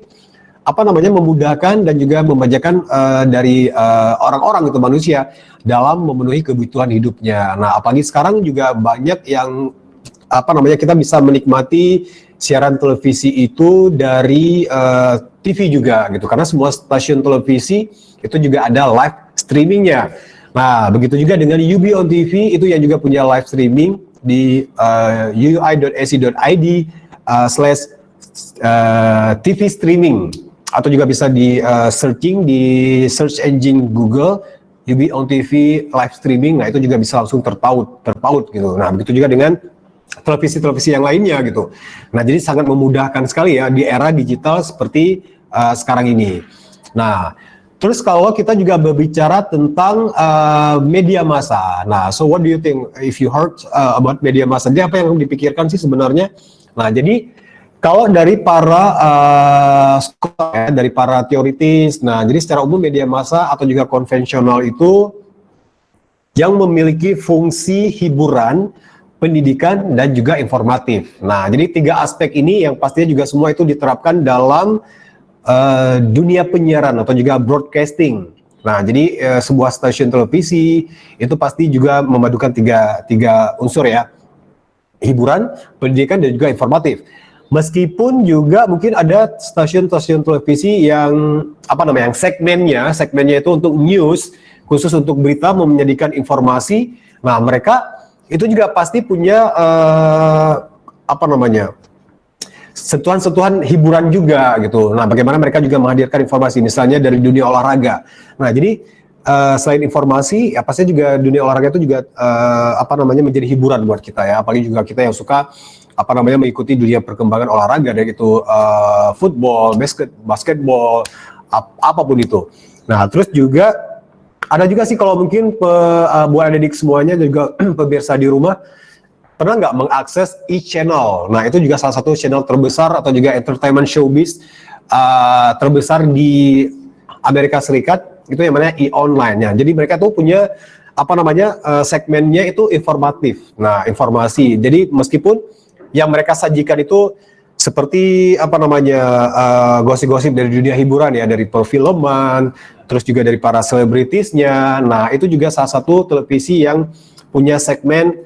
memudahkan dan juga membajakan dari orang-orang itu manusia dalam memenuhi kebutuhan hidupnya. Nah, apalagi sekarang juga banyak yang kita bisa menikmati siaran televisi itu dari TV juga gitu, karena semua stasiun televisi itu juga ada live streamingnya. Nah, begitu juga dengan UB on TV itu yang juga punya live streaming di ui.ac.id /TV streaming, atau juga bisa di searching di search engine Google UB on TV live streaming. Nah, itu juga bisa langsung terpaut gitu. Nah, begitu juga dengan televisi-televisi yang lainnya gitu. Nah, jadi sangat memudahkan sekali ya di era digital seperti sekarang ini. Nah, terus kalau kita juga berbicara tentang media massa. Nah, so what do you think if you heard about media massa? Jadi apa yang dipikirkan sih sebenarnya? Nah, jadi kalau dari para dari para teoritis, nah jadi secara umum media massa atau juga konvensional itu yang memiliki fungsi hiburan, pendidikan, dan juga informatif. Nah, jadi tiga aspek ini yang pastinya juga semua itu diterapkan dalam dunia penyiaran atau juga broadcasting. Nah, jadi sebuah stasiun televisi itu pasti juga memadukan tiga unsur ya, hiburan, pendidikan, dan juga informatif. Meskipun juga mungkin ada stasiun-stasiun televisi yang yang segmennya itu untuk news, khusus untuk berita, menjadikan informasi. Nah, mereka itu juga pasti punya sentuhan-sentuhan hiburan juga gitu. Nah, bagaimana mereka juga menghadirkan informasi, misalnya dari dunia olahraga. Nah, jadi selain informasi, ya pasti juga dunia olahraga itu juga menjadi hiburan buat kita ya. Apalagi juga kita yang suka mengikuti dunia perkembangan olahraga, dari itu football, basketball, apapun itu. Nah, terus juga ada juga sih kalau mungkin buat adik semuanya dan juga pemirsa di rumah, pernah nggak mengakses e-channel? Nah, itu juga salah satu channel terbesar atau juga entertainment showbiz terbesar di Amerika Serikat, itu yang namanya e-online ya. Jadi mereka tuh punya segmennya itu informatif. Nah, informasi. Jadi meskipun yang mereka sajikan itu seperti gosip-gosip dari dunia hiburan ya, dari perfilman, terus juga dari para selebritisnya. Nah, itu juga salah satu televisi yang punya segmen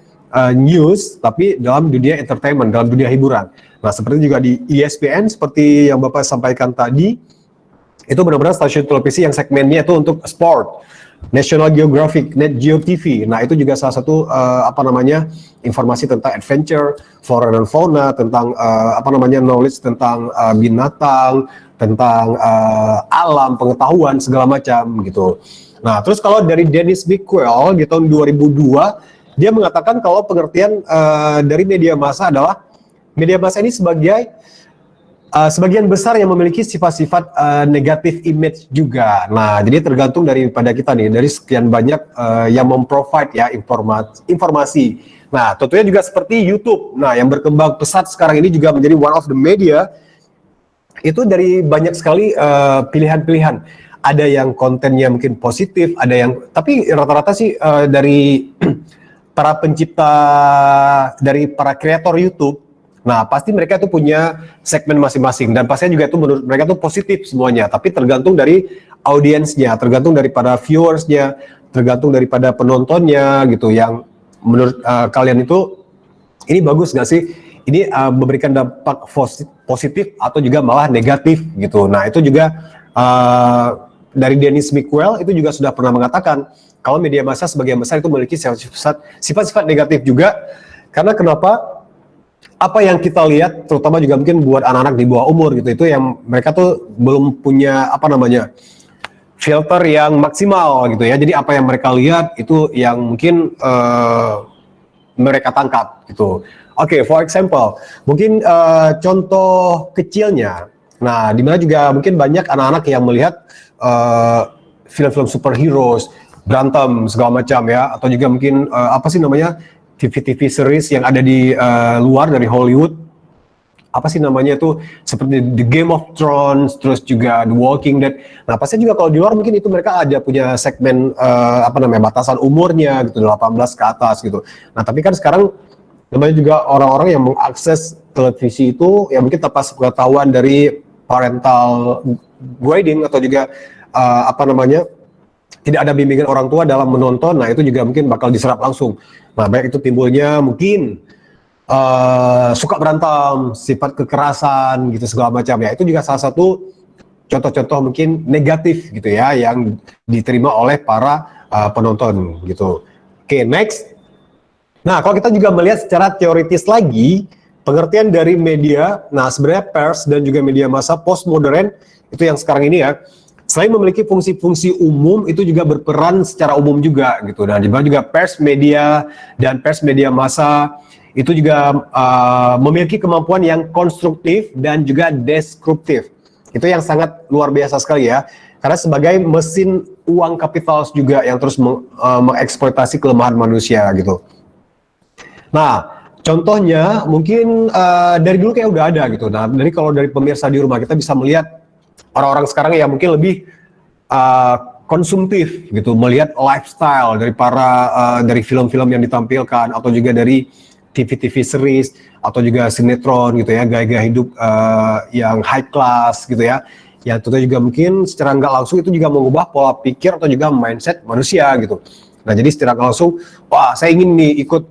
news, tapi dalam dunia entertainment, dalam dunia hiburan. Nah, seperti juga di ESPN, seperti yang Bapak sampaikan tadi, itu benar-benar stasiun televisi yang segmennya itu untuk sport. National Geographic, Net Geo TV. Nah, itu juga salah satu informasi tentang adventure, flora dan fauna, tentang knowledge tentang binatang, tentang alam, pengetahuan segala macam gitu. Nah, terus kalau dari Dennis Mickwell di tahun 2002, dia mengatakan kalau pengertian dari media massa adalah media massa ini sebagian besar yang memiliki sifat-sifat negatif image juga. Nah, jadi tergantung daripada kita nih, dari sekian banyak yang memprovide ya informasi. Nah, tentunya juga seperti YouTube. Nah, yang berkembang pesat sekarang ini juga menjadi one of the media. Itu dari banyak sekali pilihan-pilihan. Ada yang kontennya mungkin positif, ada yang, tapi rata-rata sih dari para pencipta, dari para kreator YouTube. Nah, pasti mereka itu punya segmen masing-masing, dan pastinya juga itu menurut mereka itu positif semuanya, tapi tergantung dari audiensnya, tergantung daripada viewersnya, tergantung daripada penontonnya gitu, yang menurut kalian itu ini bagus nggak sih? Ini memberikan dampak positif atau juga malah negatif gitu. Nah, itu juga dari Dennis Mickwell itu juga sudah pernah mengatakan kalau media massa sebagian besar itu memiliki sifat-sifat negatif juga. Karena kenapa? Apa yang kita lihat, terutama juga mungkin buat anak-anak di bawah umur gitu, itu yang mereka tuh belum punya filter yang maksimal gitu ya. Jadi apa yang mereka lihat itu yang mungkin mereka tangkap gitu. Oke, for example, mungkin contoh kecilnya. Nah, dimana juga mungkin banyak anak-anak yang melihat film-film superheroes, berantem segala macam ya, atau juga mungkin TV series yang ada di luar dari Hollywood, apa sih namanya itu, seperti The Game of Thrones, terus juga The Walking Dead. Nah, pasti juga kalau di luar mungkin itu mereka ada punya segmen batasan umurnya gitu, 18 ke atas gitu. Nah, tapi kan sekarang namanya juga orang-orang yang mengakses televisi itu ya mungkin tanpa sepengetahuan dari parental guiding, atau juga tidak ada bimbingan orang tua dalam menonton. Nah, itu juga mungkin bakal diserap langsung. Nah, baik itu timbulnya mungkin suka berantem, sifat kekerasan gitu segala macam ya. Itu juga salah satu contoh-contoh mungkin negatif gitu ya yang diterima oleh para penonton gitu. Oke, next. Nah, kalau kita juga melihat secara teoritis lagi pengertian dari media, nah sebenarnya pers dan juga media massa postmodern itu yang sekarang ini ya, selain memiliki fungsi-fungsi umum, itu juga berperan secara umum juga gitu. Dan juga pers media dan pers media massa itu juga memiliki kemampuan yang konstruktif dan juga deskriptif. Itu yang sangat luar biasa sekali ya. Karena sebagai mesin uang kapital juga yang terus mengeksploitasi kelemahan manusia gitu. Nah, contohnya mungkin dari dulu kayak udah ada gitu. Nah, dari kalau dari pemirsa di rumah kita bisa melihat orang-orang sekarang yang mungkin lebih konsumtif gitu, melihat lifestyle dari dari film-film yang ditampilkan, atau juga dari TV series, atau juga sinetron gitu ya, gaya-gaya hidup yang high class gitu ya. Yang tentunya juga mungkin secara nggak langsung itu juga mengubah pola pikir atau juga mindset manusia gitu. Nah, jadi secara langsung, wah saya ingin nih ikut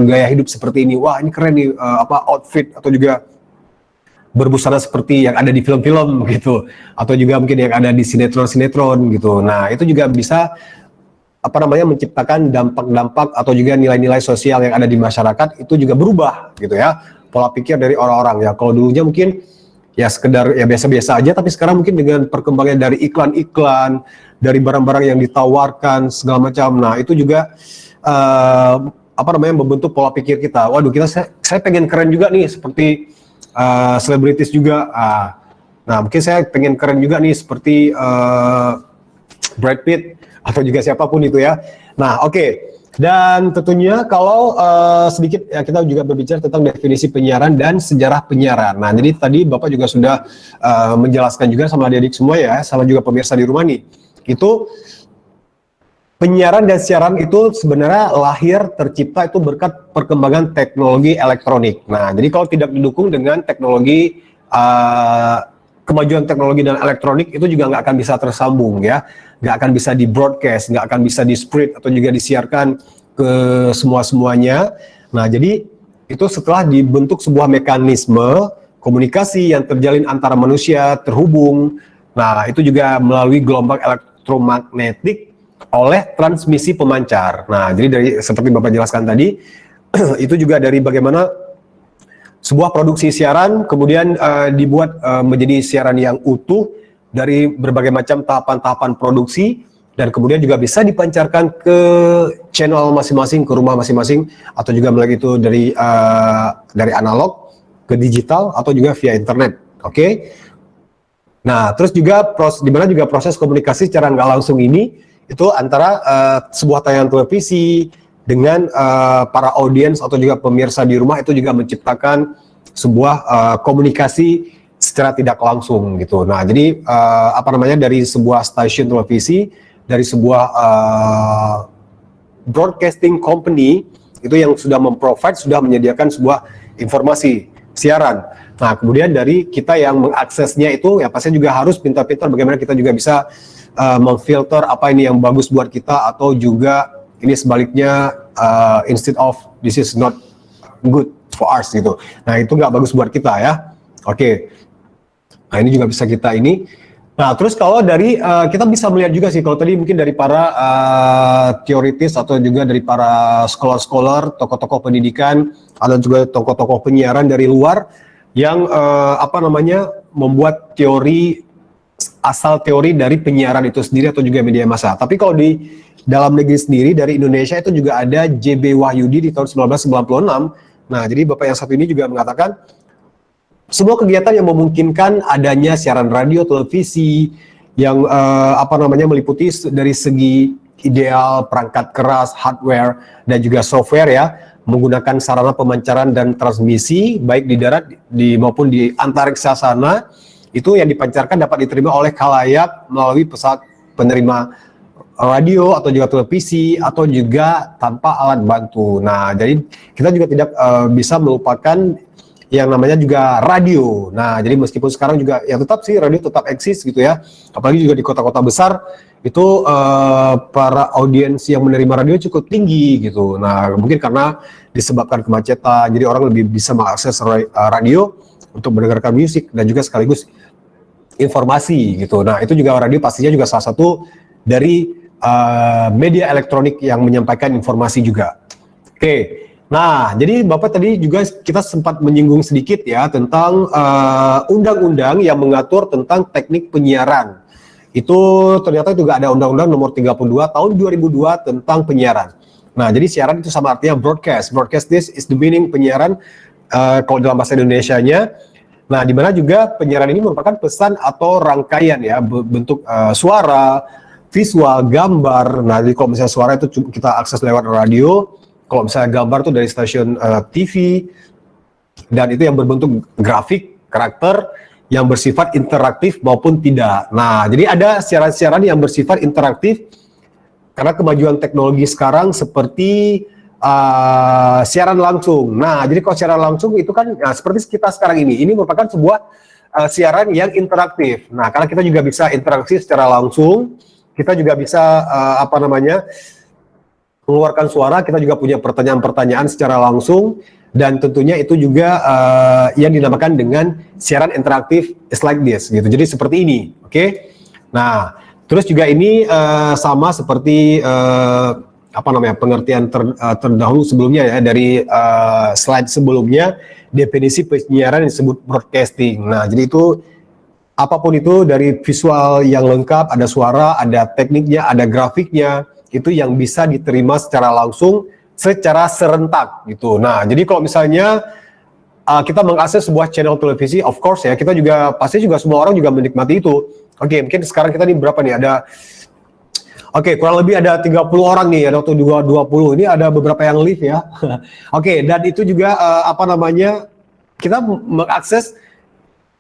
gaya hidup seperti ini, wah ini keren nih outfit, atau juga berbusana seperti yang ada di film-film gitu, atau juga mungkin yang ada di sinetron-sinetron gitu. Nah, itu juga bisa menciptakan dampak-dampak atau juga nilai-nilai sosial yang ada di masyarakat itu juga berubah gitu ya. pola pikir dari orang-orang ya. Kalau dulunya mungkin ya sekedar ya biasa-biasa aja, tapi sekarang mungkin dengan perkembangan dari iklan-iklan, dari barang-barang yang ditawarkan segala macam. Nah, itu juga membentuk pola pikir kita. Waduh, saya pengen keren juga nih seperti selebritis juga. Nah, mungkin saya pengen keren juga nih seperti Brad Pitt atau juga siapapun itu ya. Nah, oke. Dan tentunya kalau sedikit ya kita juga berbicara tentang definisi penyiaran dan sejarah penyiaran. Nah, jadi tadi Bapak juga sudah menjelaskan juga sama adik-adik semua ya, sama juga pemirsa di rumah nih. Itu penyiaran dan siaran itu sebenarnya lahir tercipta itu berkat perkembangan teknologi elektronik. Nah, jadi kalau tidak didukung dengan teknologi kemajuan teknologi dan elektronik itu juga nggak akan bisa tersambung ya, nggak akan bisa di broadcast, nggak akan bisa di spread atau juga disiarkan ke semuanya. Nah, jadi itu setelah dibentuk sebuah mekanisme komunikasi yang terjalin antara manusia terhubung. Nah, itu juga melalui gelombang elektromagnetik oleh transmisi pemancar. Nah, jadi dari seperti Bapak jelaskan tadi, itu juga dari bagaimana sebuah produksi siaran kemudian dibuat menjadi siaran yang utuh dari berbagai macam tahapan-tahapan produksi dan kemudian juga bisa dipancarkan ke channel masing-masing, ke rumah masing-masing atau juga melalui itu dari analog ke digital atau juga via internet. Oke. Nah, terus juga di mana juga proses komunikasi secara nggak langsung ini itu antara sebuah tayangan televisi dengan para audiens atau juga pemirsa di rumah itu juga menciptakan sebuah komunikasi secara tidak langsung gitu. Nah, jadi dari sebuah stasiun televisi, dari sebuah broadcasting company itu yang sudah sudah menyediakan sebuah informasi siaran. Nah, kemudian dari kita yang mengaksesnya itu ya pasti juga harus pintar-pintar bagaimana kita juga bisa memfilter apa ini yang bagus buat kita atau juga ini sebaliknya instead of this is not good for us gitu. Nah, itu nggak bagus buat kita ya. Oke. Nah, ini juga bisa kita ini. Nah, terus kalau dari kita bisa melihat juga sih kalau tadi mungkin dari para teoritis atau juga dari para scholar-scholar, tokoh-tokoh pendidikan, ada juga tokoh-tokoh penyiaran dari luar yang membuat asal teori dari penyiaran itu sendiri atau juga media massa. Tapi kalau di dalam negeri sendiri dari Indonesia itu juga ada JB Wahyudi di tahun 1996. Nah, jadi Bapak yang satu ini juga mengatakan semua kegiatan yang memungkinkan adanya siaran radio, televisi yang meliputi dari segi ideal perangkat keras, hardware dan juga software ya, menggunakan sarana pemancaran dan transmisi baik di darat maupun di antariksa sana. Itu yang dipancarkan dapat diterima oleh khalayak melalui pesawat penerima radio atau juga televisi atau juga tanpa alat bantu. Nah, jadi kita juga tidak bisa melupakan yang namanya juga radio. Nah, jadi meskipun sekarang juga ya tetap sih radio tetap eksis gitu ya. Apalagi juga di kota-kota besar itu para audiens yang menerima radio cukup tinggi gitu. Nah, mungkin karena disebabkan kemacetan, jadi orang lebih bisa mengakses radio untuk mendengarkan musik dan juga sekaligus informasi gitu. Nah, itu juga radio pastinya juga salah satu dari media elektronik yang menyampaikan informasi juga. Oke. Nah, jadi Bapak tadi juga kita sempat menyinggung sedikit ya tentang undang-undang yang mengatur tentang teknik penyiaran. Itu ternyata juga ada Undang-Undang Nomor 32 Tahun 2002 tentang penyiaran. Nah, jadi siaran itu sama artinya broadcast. Broadcast this is the meaning penyiaran kalau dalam bahasa Indonesianya. Nah, di mana juga penyiaran ini merupakan pesan atau rangkaian ya bentuk suara, visual, gambar. Nah, jadi kalau misalnya suara itu kita akses lewat radio, kalau misalnya gambar itu dari stasiun TV, dan itu yang berbentuk grafik, karakter, yang bersifat interaktif maupun tidak. Nah, jadi ada siaran-siaran yang bersifat interaktif karena kemajuan teknologi sekarang seperti siaran langsung. Nah, jadi kalau siaran langsung itu kan seperti kita sekarang ini merupakan sebuah siaran yang interaktif. Nah, karena kita juga bisa interaksi secara langsung, kita juga bisa mengeluarkan suara, kita juga punya pertanyaan-pertanyaan secara langsung, dan tentunya itu juga yang dinamakan dengan siaran interaktif is like this gitu. Jadi seperti ini, oke? Nah, terus juga ini sama seperti pengertian terdahulu sebelumnya ya dari slide sebelumnya, definisi penyiaran yang disebut broadcasting. Nah, jadi itu apapun itu dari visual yang lengkap, ada suara, ada tekniknya, ada grafiknya, itu yang bisa diterima secara langsung, secara serentak gitu. Nah, jadi kalau misalnya kita mengakses sebuah channel televisi, of course ya, kita juga pasti juga semua orang juga menikmati itu. Oke, mungkin sekarang kita nih berapa nih? Kurang lebih ada 30 orang nih, atau 20. Ini ada beberapa yang live ya. Oke, dan itu juga kita mengakses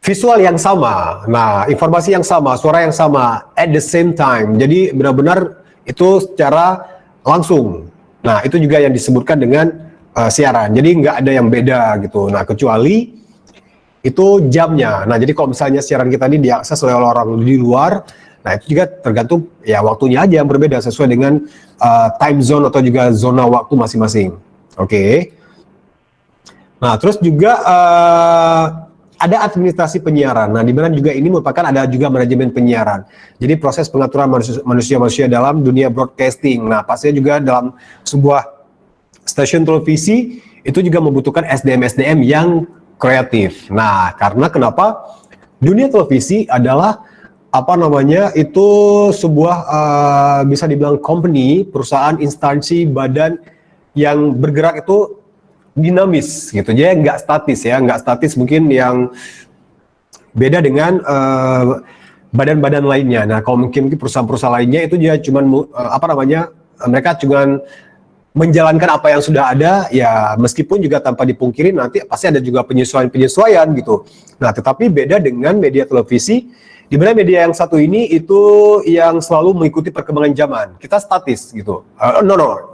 visual yang sama. Nah, informasi yang sama, suara yang sama at the same time. Jadi benar-benar itu secara langsung. Nah, itu juga yang disebutkan dengan siaran. Jadi nggak ada yang beda gitu. Nah, kecuali itu jamnya. Nah, jadi kalau misalnya siaran kita ini diakses oleh orang di luar, nah itu juga tergantung ya waktunya aja yang berbeda sesuai dengan time zone atau juga zona waktu masing-masing. Oke. Nah, terus juga ada administrasi penyiaran. Nah, di mana juga ini merupakan ada juga manajemen penyiaran. Jadi proses pengaturan manusia-manusia dalam dunia broadcasting. Nah, pastinya juga dalam sebuah stasiun televisi itu juga membutuhkan SDM-SDM yang kreatif. Nah, karena kenapa? Dunia televisi adalah itu sebuah bisa dibilang company, perusahaan, instansi, badan yang bergerak itu dinamis gitu, jadi nggak statis ya, nggak statis mungkin yang beda dengan badan-badan lainnya. Nah, kalau mungkin perusahaan-perusahaan lainnya itu dia cuman mereka cuman menjalankan apa yang sudah ada ya, meskipun juga tanpa dipungkiri nanti pasti ada juga penyesuaian gitu. Nah, tetapi beda dengan media televisi, di mana media yang satu ini itu yang selalu mengikuti perkembangan zaman. Kita statis gitu.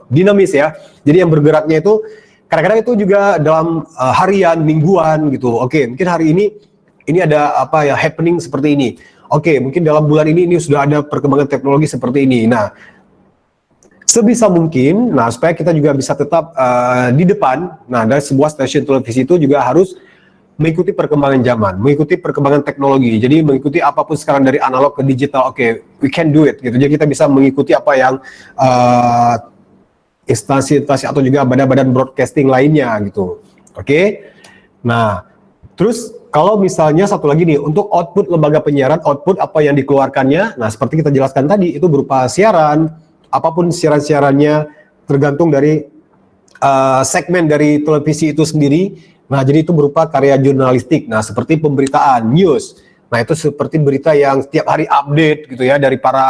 Dinamis ya. Jadi yang bergeraknya itu kadang-kadang itu juga dalam harian, mingguan gitu. Oke, mungkin hari ini ada happening seperti ini. Oke, mungkin dalam bulan ini sudah ada perkembangan teknologi seperti ini. Nah, sebisa mungkin, supaya kita juga bisa tetap di depan, dari sebuah stasiun televisi itu juga harus mengikuti perkembangan zaman, mengikuti perkembangan teknologi. Jadi mengikuti apapun sekarang dari analog ke digital. Oke, we can do it gitu. Jadi kita bisa mengikuti apa yang instansi-instansi atau juga badan-badan broadcasting lainnya gitu. Oke. Nah, terus kalau misalnya satu lagi nih, untuk output lembaga penyiaran, output apa yang dikeluarkannya, nah seperti kita jelaskan tadi, itu berupa siaran, apapun siaran-siarannya, tergantung dari segmen dari televisi itu sendiri. Nah, jadi itu berupa karya jurnalistik, nah seperti pemberitaan, news. Nah, itu seperti berita yang setiap hari update gitu ya, dari para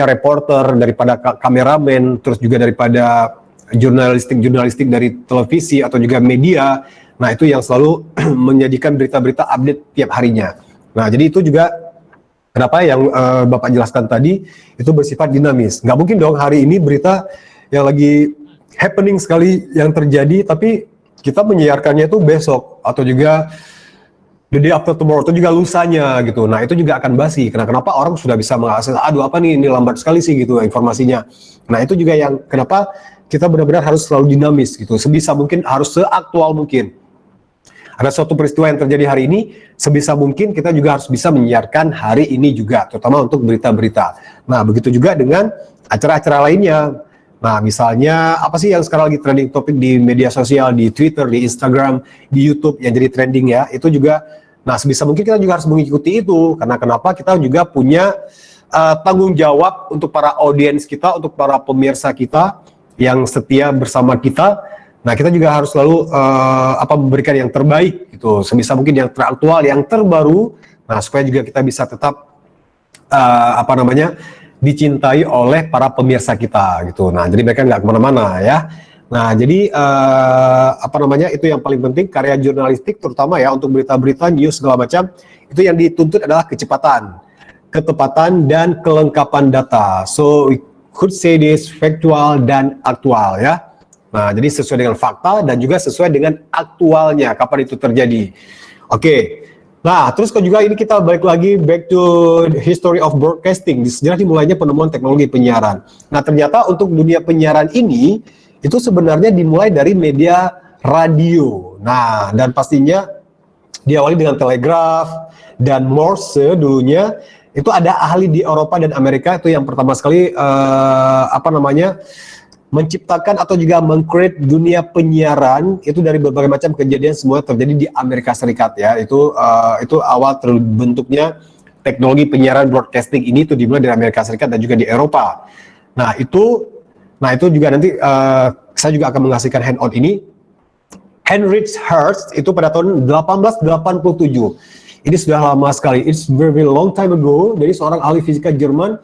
reporter, daripada kameramen, terus juga daripada jurnalistik dari televisi atau juga media. Nah, itu yang selalu menyajikan berita-berita update tiap harinya. Nah, jadi itu juga kenapa yang Bapak jelaskan tadi itu bersifat dinamis. Nggak mungkin dong hari ini berita yang lagi happening sekali yang terjadi, tapi kita menyiarkannya itu besok atau juga the day after tomorrow, atau juga lusanya gitu. Nah, itu juga akan basi. Kenapa orang sudah bisa mengakses, aduh apa nih, ini lambat sekali sih gitu informasinya. Nah, itu juga yang kenapa kita benar-benar harus selalu dinamis gitu. Sebisa mungkin harus seaktual mungkin. Ada suatu peristiwa yang terjadi hari ini, sebisa mungkin kita juga harus bisa menyiarkan hari ini juga, terutama untuk berita-berita. Nah, begitu juga dengan acara-acara lainnya. Nah, misalnya apa sih yang sekarang lagi trending topik di media sosial, di Twitter, di Instagram, di YouTube yang jadi trending ya, itu juga, nah sebisa mungkin kita juga harus mengikuti itu, karena kenapa kita juga punya tanggung jawab untuk para audiens kita, untuk para pemirsa kita yang setia bersama kita. Nah, kita juga harus selalu memberikan yang terbaik gitu, sebisa mungkin yang teraktual, yang terbaru, nah supaya juga kita bisa tetap dicintai oleh para pemirsa kita gitu. Nah, jadi mereka nggak kemana-mana ya. Nah, jadi itu yang paling penting, karya jurnalistik terutama ya untuk berita-berita, news segala macam, itu yang dituntut adalah kecepatan, ketepatan, dan kelengkapan data. So we could say this factual dan aktual ya. Nah, jadi sesuai dengan fakta dan juga sesuai dengan aktualnya kapan itu terjadi. Oke. Nah, terus juga ini kita balik lagi back to the history of broadcasting. Di sejarah dimulainya penemuan teknologi penyiaran. Nah, ternyata untuk dunia penyiaran ini itu sebenarnya dimulai dari media radio. Nah, dan pastinya diawali dengan telegraf dan Morse dulunya itu ada ahli di Eropa dan Amerika itu yang pertama sekali menciptakan atau juga meng-create dunia penyiaran itu dari berbagai macam kejadian semua terjadi di Amerika Serikat ya. Itu awal terbentuknya teknologi penyiaran broadcasting ini itu dimulai dari Amerika Serikat dan juga di Eropa. Nah itu juga nanti saya juga akan mengasihkan handout ini. Heinrich Hertz itu pada tahun 1887. Ini sudah lama sekali. It's very long time ago. Jadi seorang ahli fisika Jerman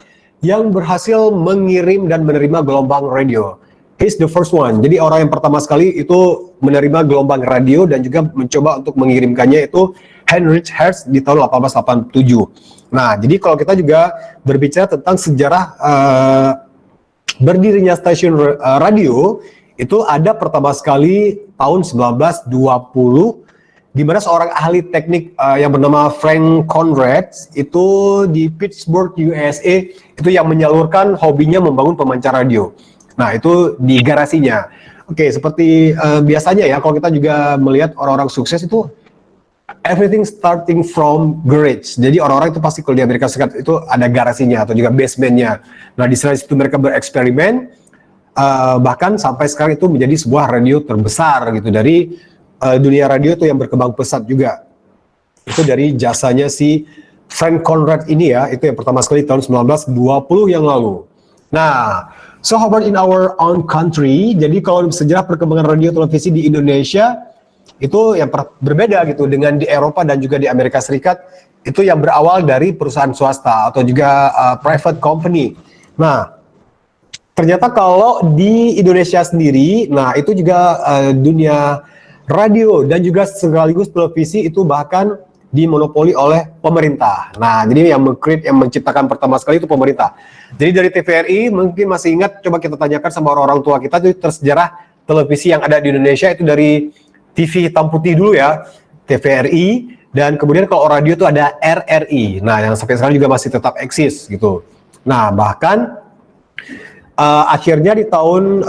yang berhasil mengirim dan menerima gelombang radio. He's the first one. Jadi orang yang pertama sekali itu menerima gelombang radio dan juga mencoba untuk mengirimkannya itu Heinrich Hertz di tahun 1887. Nah, jadi kalau kita juga berbicara tentang sejarah berdirinya stasiun radio, itu ada pertama sekali tahun 1920 di mana seorang ahli teknik yang bernama Frank Conrad itu di Pittsburgh, USA itu yang menyalurkan hobinya membangun pemancar radio. Nah, itu di garasinya. Oke, seperti biasanya ya kalau kita juga melihat orang-orang sukses itu everything starting from garage. Jadi orang-orang itu pasti kalau di Amerika Serikat itu ada garasinya atau juga basementnya. Nah, di sana situ mereka bereksperimen. Bahkan sampai sekarang itu menjadi sebuah radio terbesar gitu dari dunia radio itu yang berkembang pesat juga. Itu dari jasanya si Frank Conrad ini ya, itu yang pertama sekali tahun 1920 yang lalu. Nah, so how about in our own country? Jadi kalau sejarah perkembangan radio televisi di Indonesia itu yang berbeda gitu dengan di Eropa dan juga di Amerika Serikat, itu yang berawal dari perusahaan swasta atau juga private company. Nah, ternyata kalau di Indonesia sendiri, nah itu juga dunia radio dan juga sekaligus televisi itu bahkan dimonopoli oleh pemerintah. Nah, jadi yang menciptakan pertama sekali itu pemerintah. Jadi dari TVRI mungkin masih ingat, coba kita tanyakan sama orang-orang tua kita itu tersejarah televisi yang ada di Indonesia itu dari TV hitam putih dulu ya, TVRI, dan kemudian kalau radio itu ada RRI. Nah, yang sampai sekarang juga masih tetap eksis gitu. Nah, bahkan akhirnya di tahun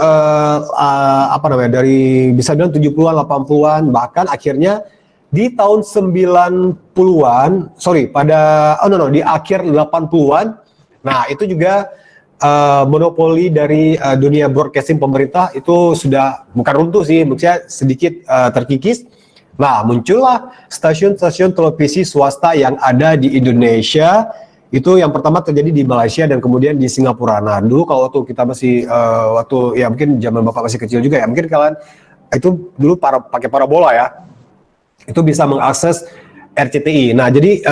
dari bisa bilang 70-an, 80-an, bahkan akhirnya di tahun 90-an, di akhir 80-an, nah itu juga monopoli dari dunia broadcasting pemerintah itu sudah bukan runtuh sih, maksudnya sedikit terkikis. Nah, muncullah stasiun-stasiun televisi swasta yang ada di Indonesia. Itu yang pertama terjadi di Malaysia dan kemudian di Singapura. Nah, dulu kalau waktu kita masih mungkin zaman Bapak masih kecil juga ya, mungkin kalian itu dulu pakai parabola ya. Itu bisa mengakses RCTI. Nah, jadi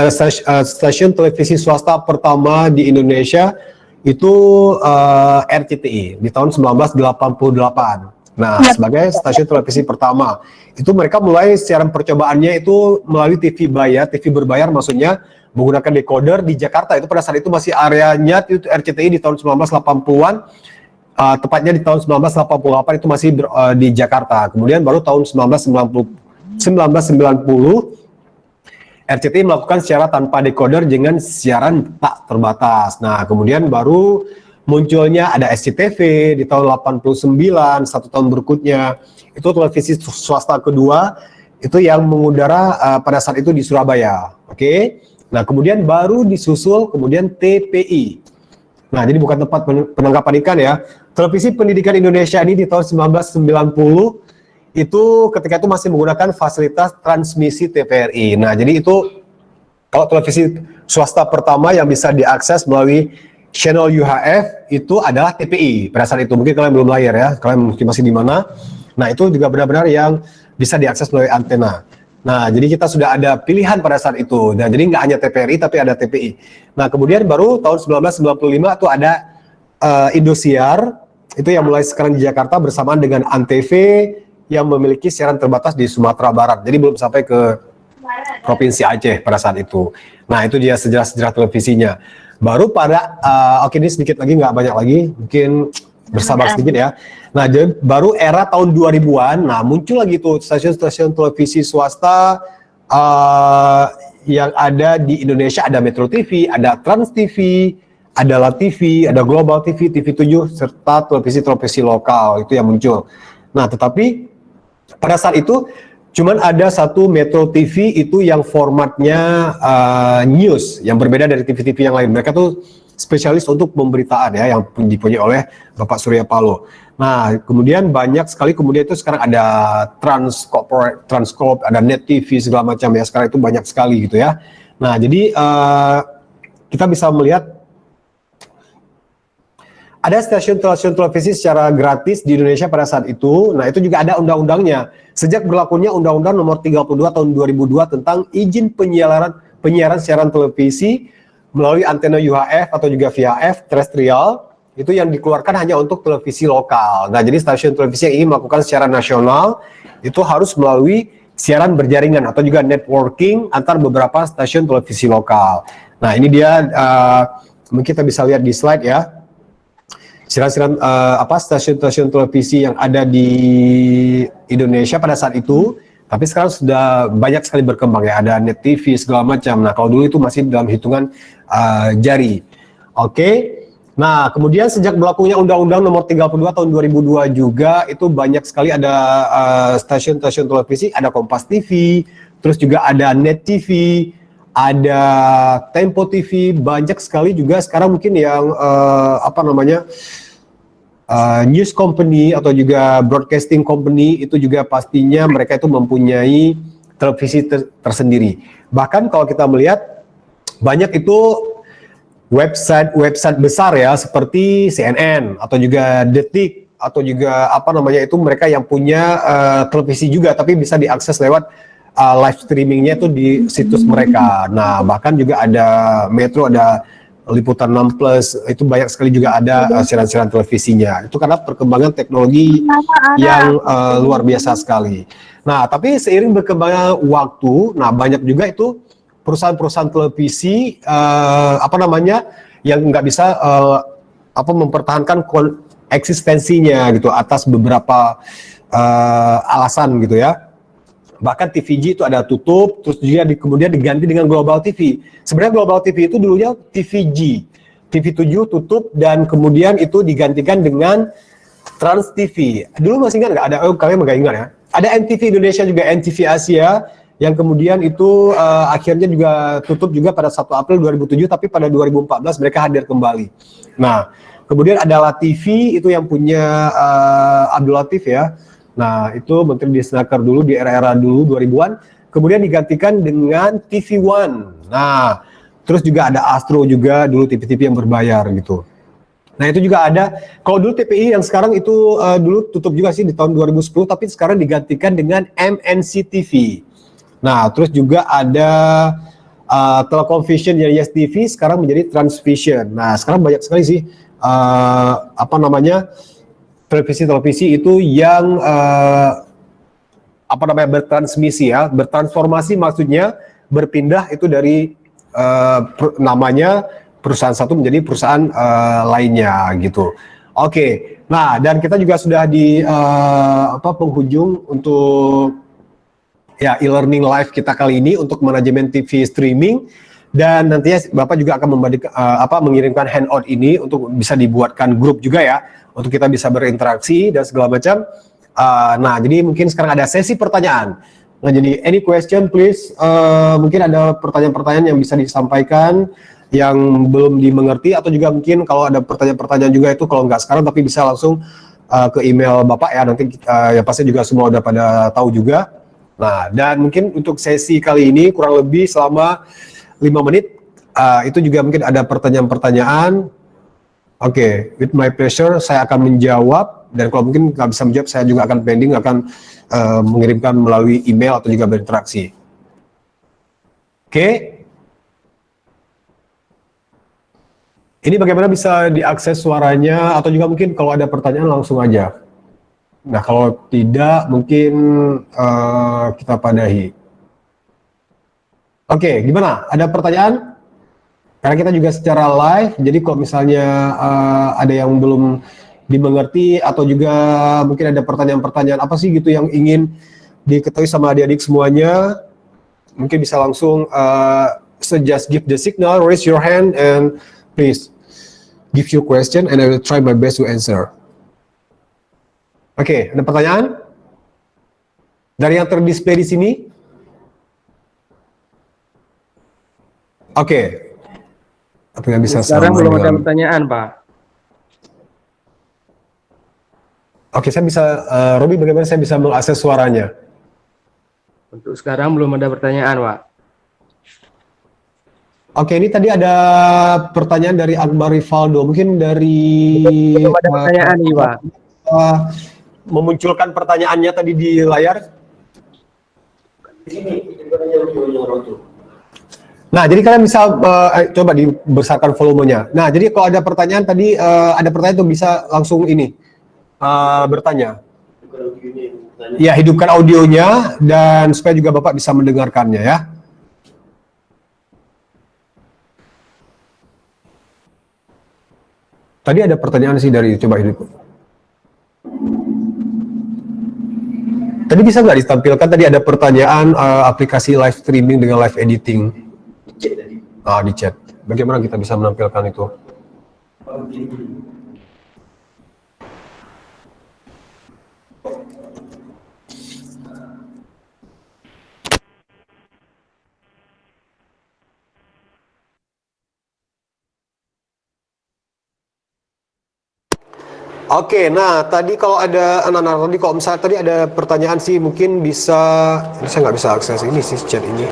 stasiun televisi swasta pertama di Indonesia itu RCTI di tahun 1988. Nah, sebagai stasiun televisi pertama, itu mereka mulai siaran percobaannya itu melalui TV berbayar maksudnya, menggunakan decoder di Jakarta. Itu pada saat itu masih areanya itu RCTI di tahun 1980-an, tepatnya di tahun 1988 itu masih di Jakarta. Kemudian baru tahun 1990 RCTI melakukan siaran tanpa decoder dengan siaran tak terbatas. Nah, kemudian baru munculnya ada SCTV di tahun 89, satu tahun berikutnya. Itu televisi swasta kedua, itu yang mengudara pada saat itu di Surabaya. Oke. Nah, kemudian baru disusul kemudian TPI. Nah, jadi bukan tempat penangkapan ikan ya. Televisi Pendidikan Indonesia ini di tahun 1990 itu ketika itu masih menggunakan fasilitas transmisi TVRI. Nah, jadi itu kalau televisi swasta pertama yang bisa diakses melalui channel UHF itu adalah TPI pada saat itu. Mungkin kalian belum lahir ya, kalian mungkin masih di mana. Nah, itu juga benar-benar yang bisa diakses melalui antena. Nah, jadi kita sudah ada pilihan pada saat itu. Dan jadi nggak hanya TVRI tapi ada TPI. Nah, kemudian baru tahun 1995 itu ada Indosiar, itu yang mulai sekarang di Jakarta bersamaan dengan Antv yang memiliki siaran terbatas di Sumatera Barat. Jadi belum sampai ke Provinsi Aceh pada saat itu. Nah, itu dia sejarah televisinya. Baru pada, ini sedikit lagi, nggak banyak lagi, mungkin bersabar sedikit ya. Nah, jadi baru era tahun 2000-an, nah muncul lagi tuh stasiun-stasiun televisi swasta yang ada di Indonesia. Ada Metro TV, ada Trans TV, ada La TV, ada Global TV, TV7, serta televisi-televisi lokal itu yang muncul. Nah, tetapi pada saat itu Cuman ada satu Metro TV itu yang formatnya news, yang berbeda dari TV-TV yang lain. Mereka tuh spesialis untuk pemberitaan ya, yang dipunyai oleh Bapak Surya Paloh. Nah, kemudian banyak sekali, kemudian itu sekarang ada Transcorp, ada Net TV segala macam ya. Sekarang itu banyak sekali gitu ya. Nah, jadi kita bisa melihat ada stasiun televisi secara gratis di Indonesia pada saat itu. Nah, itu juga ada undang-undangnya. Sejak berlakunya Undang-Undang Nomor 32 Tahun 2002 tentang izin penyiaran siaran televisi melalui antena UHF atau juga VHF terestrial, itu yang dikeluarkan hanya untuk televisi lokal. Nah, jadi stasiun televisi yang ingin melakukan siaran nasional itu harus melalui siaran berjaringan atau juga networking antar beberapa stasiun televisi lokal. Nah, ini dia mungkin kita bisa lihat di slide ya. Siaran-siaran stasiun-stasiun televisi yang ada di Indonesia pada saat itu, tapi sekarang sudah banyak sekali berkembang ya, ada Net TV segala macam. Nah, kalau dulu itu masih dalam hitungan jari. Oke. Nah, kemudian sejak berlakunya Undang-Undang Nomor 32 Tahun 2002 juga itu banyak sekali ada stasiun-stasiun televisi, ada Kompas TV, terus juga ada Net TV, ada Tempo TV, banyak sekali juga sekarang mungkin yang news company atau juga broadcasting company itu juga pastinya mereka itu mempunyai televisi tersendiri. Bahkan kalau kita melihat banyak itu website besar ya seperti CNN atau juga Detik atau juga itu mereka yang punya televisi juga tapi bisa diakses lewat live streamingnya itu di situs mereka. Nah, bahkan juga ada Metro, ada Liputan 6 Plus, itu banyak sekali juga ada siaran-siaran televisinya. Itu karena perkembangan teknologi yang luar biasa sekali. Nah, tapi seiring berkembangnya waktu, nah banyak juga itu perusahaan-perusahaan televisi yang nggak bisa mempertahankan eksistensinya gitu atas beberapa alasan gitu ya. Bahkan TVG itu ada tutup, terus juga kemudian diganti dengan Global TV. Sebenarnya Global TV itu dulunya TVG, TV7 tutup dan kemudian itu digantikan dengan Trans TV. Dulu masih ingat nggak? Ada, kalian nggak ingat ya? Ada NTV Indonesia juga, NTV Asia, yang kemudian itu akhirnya juga tutup juga pada 1 April 2007, tapi pada 2014 mereka hadir kembali. Nah, kemudian ada LaTV, itu yang punya Abdul Latif ya. Nah, itu Menteri Disnaker dulu di era-era dulu 2000-an, kemudian digantikan dengan TV One. Nah, terus juga ada Astro juga dulu TV-TV yang berbayar gitu. Nah, itu juga ada, kalau dulu TPI yang sekarang itu dulu tutup juga sih di tahun 2010, tapi sekarang digantikan dengan MNC TV. Nah, terus juga ada Telekom Vision dari Yes TV sekarang menjadi Transvision. Nah, sekarang banyak sekali sih televisi-televisi itu yang bertransmisi ya, bertransformasi maksudnya berpindah itu dari namanya perusahaan satu menjadi perusahaan lainnya gitu. Oke. Nah, dan kita juga sudah di penghujung untuk ya e-learning live kita kali ini untuk manajemen TV streaming, dan nantinya Bapak juga akan mengirimkan handout ini untuk bisa dibuatkan grup juga ya, untuk kita bisa berinteraksi dan segala macam. Nah, jadi mungkin sekarang ada sesi pertanyaan. Nah, jadi any question please, mungkin ada pertanyaan-pertanyaan yang bisa disampaikan yang belum dimengerti, atau juga mungkin kalau ada pertanyaan-pertanyaan juga itu kalau nggak sekarang tapi bisa langsung ke email Bapak ya, nanti ya pasti juga semua udah pada tahu juga. Nah, dan mungkin untuk sesi kali ini kurang lebih selama 5 menit, itu juga mungkin ada pertanyaan-pertanyaan. Oke, with my pleasure saya akan menjawab, dan kalau mungkin nggak bisa menjawab saya juga akan pending, akan mengirimkan melalui email atau juga berinteraksi. Oke. Ini bagaimana bisa diakses suaranya, atau juga mungkin kalau ada pertanyaan langsung aja. Nah, kalau tidak mungkin kita padahi. Oke, gimana? Ada pertanyaan? Karena kita juga secara live, jadi kalau misalnya ada yang belum dimengerti atau juga mungkin ada pertanyaan-pertanyaan apa sih gitu yang ingin diketahui sama adik-adik semuanya, mungkin bisa langsung just give the signal, raise your hand, and please give your question and I will try my best to answer. Oke, ada pertanyaan? Dari yang terdisplay di sini? Oke. Tapi nggak bisa Sekarang sama belum ada dengan... pertanyaan, Pak. Oke, saya bisa, Robi, bagaimana saya bisa mengakses suaranya? Untuk sekarang belum ada pertanyaan, Pak. Oke, ini tadi ada pertanyaan dari Akbar Rivaldo, mungkin dari Belum ada pertanyaan nih, Pak. memunculkan pertanyaannya tadi di layar. Nah, jadi kalian bisa coba dibesarkan volumenya. Nah, jadi kalau ada pertanyaan tadi, ada pertanyaan tuh bisa langsung ini bertanya. Ya, hidupkan audionya dan supaya juga Bapak bisa mendengarkannya ya. Tadi ada pertanyaan sih dari coba hidup. Tadi bisa nggak ditampilkan, tadi ada pertanyaan aplikasi live streaming dengan live editing. Di chat. Bagaimana kita bisa menampilkan itu? Oke, nah tadi kalau ada tadi kalau misalnya tadi ada pertanyaan sih mungkin bisa, ini saya nggak bisa akses ini sih chat ini.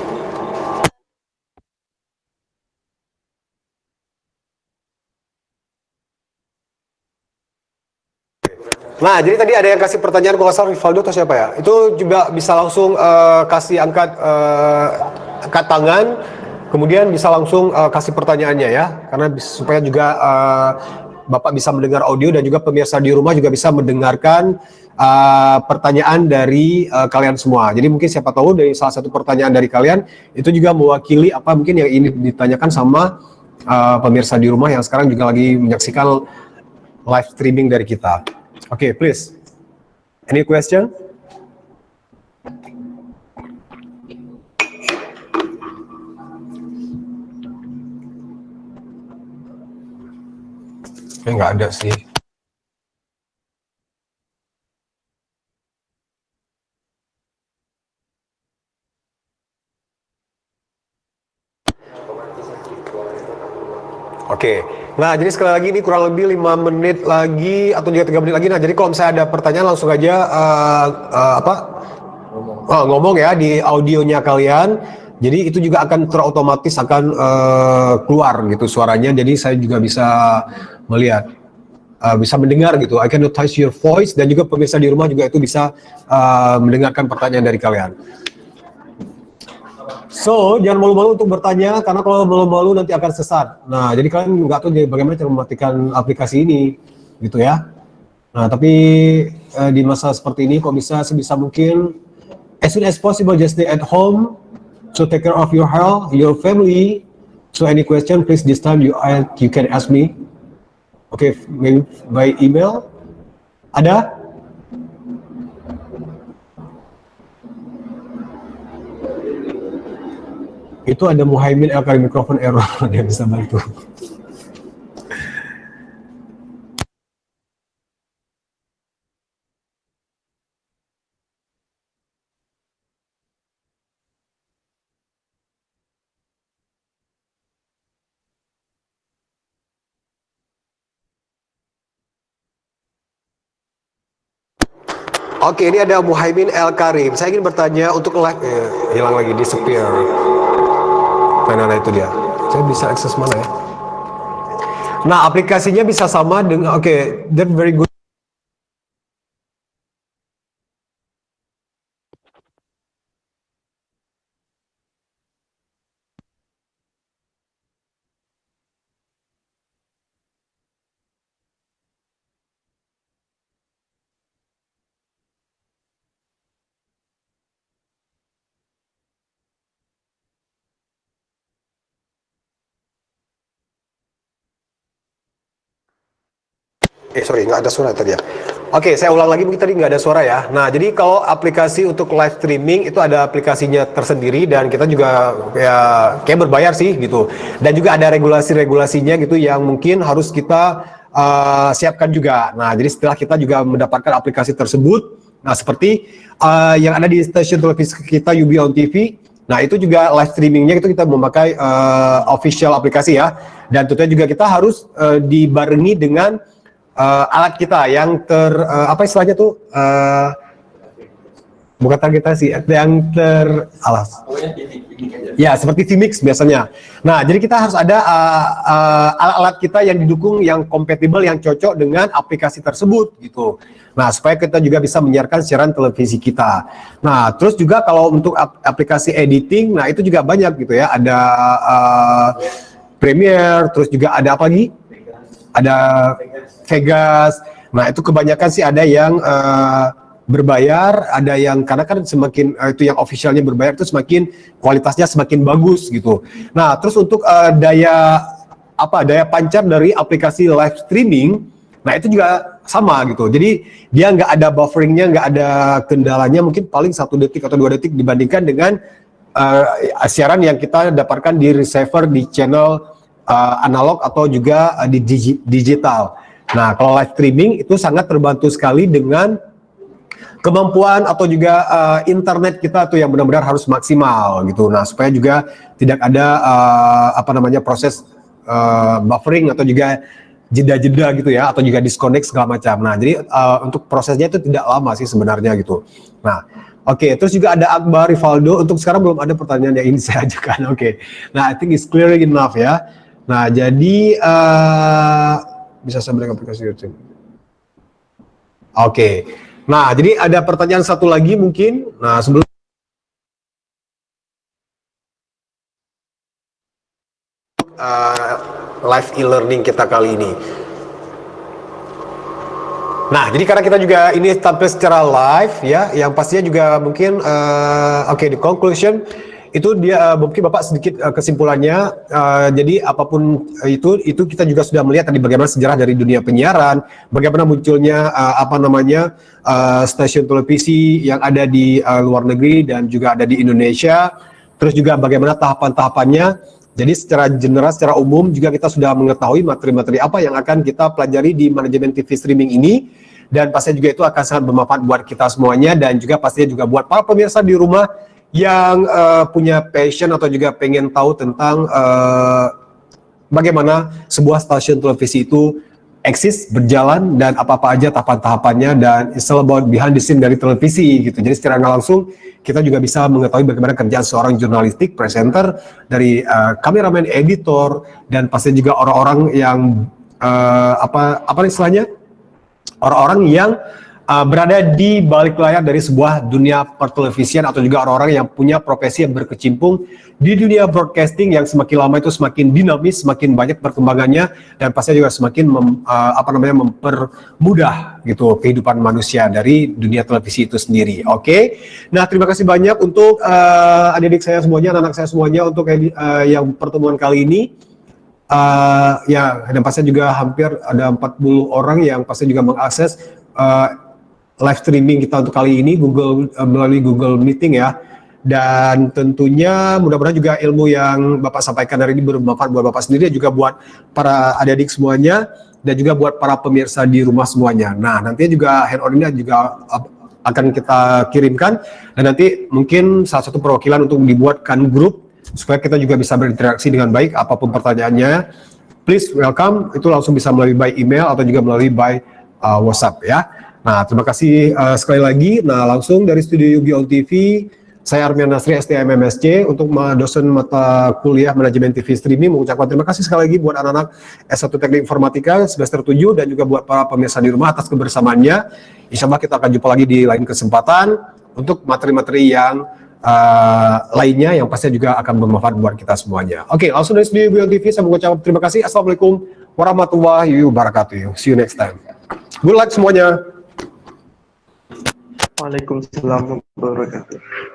Nah, jadi tadi ada yang kasih pertanyaan, kalau nggak salah Rivaldo atau siapa ya? Itu juga bisa langsung kasih angkat tangan, kemudian bisa langsung kasih pertanyaannya ya, karena supaya juga Bapak bisa mendengar audio dan juga pemirsa di rumah juga bisa mendengarkan pertanyaan dari kalian semua. Jadi mungkin siapa tahu dari salah satu pertanyaan dari kalian itu juga mewakili apa mungkin yang ini ditanyakan sama pemirsa di rumah yang sekarang juga lagi menyaksikan live streaming dari kita. Okay, please. Any question? Nggak ada sih. Oke, nah jadi sekali lagi ini kurang lebih 5 menit lagi atau juga 3 menit lagi. Nah jadi kalau misalnya ada pertanyaan langsung aja ngomong ya di audionya kalian. Jadi itu juga akan terotomatis akan keluar gitu suaranya. Jadi saya juga bisa melihat, bisa mendengar gitu. I can notice your voice, dan juga pemirsa di rumah juga itu bisa mendengarkan pertanyaan dari kalian. So, jangan malu-malu untuk bertanya, karena kalau malu-malu nanti akan sesat. Nah, jadi kalian nggak tahu bagaimana cara mematikan aplikasi ini, gitu ya. Nah, tapi di masa seperti ini, kok bisa sebisa mungkin, as soon as possible, just stay at home, so take care of your health, your family. So, any question, please this time you can ask me. Okay, maybe by email. Ada? Itu ada Muhaimin Elkarim mikrofon error, dia bisa bantu. Oke, ini ada Muhaimin Elkarim. Saya ingin bertanya untuk live, hilang lagi, disappear. Mana itu dia? Saya bisa akses mana ya? Nah, aplikasinya bisa sama dengan, oke, that very good. Sorry, nggak ada suara tadi ya. Oke, saya ulang lagi, mungkin tadi nggak ada suara ya. Nah, jadi kalau aplikasi untuk live streaming itu ada aplikasinya tersendiri, dan kita juga ya kayak berbayar sih gitu. Dan juga ada regulasi-regulasinya gitu yang mungkin harus kita siapkan juga. Nah, jadi setelah kita juga mendapatkan aplikasi tersebut, Nah, seperti yang ada di stasiun televisi kita UB On TV. Nah, itu juga live streamingnya itu kita memakai official aplikasi ya. Dan tentunya juga kita harus dibarengi dengan alat kita yang apa istilahnya tuh bukan targetasi, yang alas. Ya, seperti vMix biasanya. Nah, jadi kita harus ada alat-alat kita yang didukung, yang kompatibel, yang cocok dengan aplikasi tersebut gitu. Nah, supaya kita juga bisa menyiarkan siaran televisi kita. Nah, terus juga kalau untuk aplikasi editing, nah itu juga banyak gitu ya. Ada Premiere, terus juga ada apa lagi? Ada Vegas. Nah, itu kebanyakan sih ada yang berbayar, ada yang karena kan semakin itu yang officialnya berbayar itu semakin kualitasnya semakin bagus gitu. Nah, terus untuk daya pancar dari aplikasi live streaming, nah itu juga sama gitu. Jadi dia nggak ada bufferingnya, nggak ada kendalanya, mungkin paling 1 detik atau 2 detik dibandingkan dengan siaran yang kita dapatkan di receiver di channel analog atau juga di digital. Nah, kalau live streaming itu sangat terbantu sekali dengan kemampuan atau juga internet kita tuh yang benar-benar harus maksimal gitu. Nah, supaya juga tidak ada proses buffering atau juga jeda-jeda gitu ya, atau juga disconnect segala macam. Nah, jadi untuk prosesnya itu tidak lama sih sebenarnya gitu. Nah, oke, terus juga ada Akbar Rivaldo. Untuk sekarang belum ada pertanyaan yang ini saya ajukan. Oke. Nah, I think it's clear enough ya. Nah, jadi bisa saya berikan aplikasi YouTube. Oke. Nah, jadi ada pertanyaan satu lagi mungkin. Nah, sebelum live e-learning kita kali ini. Nah, jadi karena kita juga ini tampil secara live ya, yang pastinya juga mungkin di conclusion itu dia mungkin Bapak sedikit kesimpulannya. Jadi apapun itu kita juga sudah melihat tadi bagaimana sejarah dari dunia penyiaran, bagaimana munculnya stasiun televisi yang ada di luar negeri dan juga ada di Indonesia. Terus juga bagaimana tahapan-tahapannya. Jadi secara general, secara umum juga kita sudah mengetahui materi-materi apa yang akan kita pelajari di manajemen TV streaming ini, dan pastinya juga itu akan sangat bermanfaat buat kita semuanya, dan juga pastinya juga buat para pemirsa di rumah yang punya passion atau juga pengen tahu tentang bagaimana sebuah stasiun televisi itu eksis, berjalan, dan apa-apa aja tahapan-tahapannya, dan it's all about behind the scene dari televisi gitu. Jadi secara langsung kita juga bisa mengetahui bagaimana kerjaan seorang jurnalistik, presenter, dari kameramen, editor, dan pasti juga orang-orang yang istilahnya, orang-orang yang berada di balik layar dari sebuah dunia pertelevisian, atau juga orang-orang yang punya profesi yang berkecimpung di dunia broadcasting yang semakin lama itu semakin dinamis, semakin banyak perkembangannya, dan pasti juga semakin mempermudah gitu kehidupan manusia dari dunia televisi itu sendiri. Oke. Nah, terima kasih banyak untuk adik-adik saya semuanya, anak-anak saya semuanya untuk yang pertemuan kali ini. Dan pasti juga hampir ada 40 orang yang pasti juga mengakses live streaming kita untuk kali ini melalui Google Meeting ya. Dan tentunya mudah-mudahan juga ilmu yang Bapak sampaikan hari ini bermanfaat buat Bapak sendiri, dan juga buat para adik-adik semuanya, dan juga buat para pemirsa di rumah semuanya. Nah, nantinya juga hand-on ini juga akan kita kirimkan, dan nanti mungkin salah satu perwakilan untuk dibuatkan grup supaya kita juga bisa berinteraksi dengan baik. Apapun pertanyaannya, please welcome, itu langsung bisa melalui by email atau juga melalui by WhatsApp ya. Nah, terima kasih sekali lagi. Nah, langsung dari studio UB On TV, saya Armian Nasri, STM MSc, untuk dosen mata kuliah manajemen TV streaming, mengucapkan terima kasih sekali lagi buat anak-anak S1 Teknik Informatika semester 7, dan juga buat para pemirsa di rumah atas kebersamaannya. Insya Allah kita akan jumpa lagi di lain kesempatan untuk materi-materi yang lainnya yang pasti juga akan bermanfaat buat kita semuanya. Oke, langsung dari studio UB On TV, saya mengucapkan terima kasih. Assalamualaikum warahmatullahi wabarakatuh. See you next time. Good luck semuanya. Waalaikumsalam warahmatullahi wabarakatuh.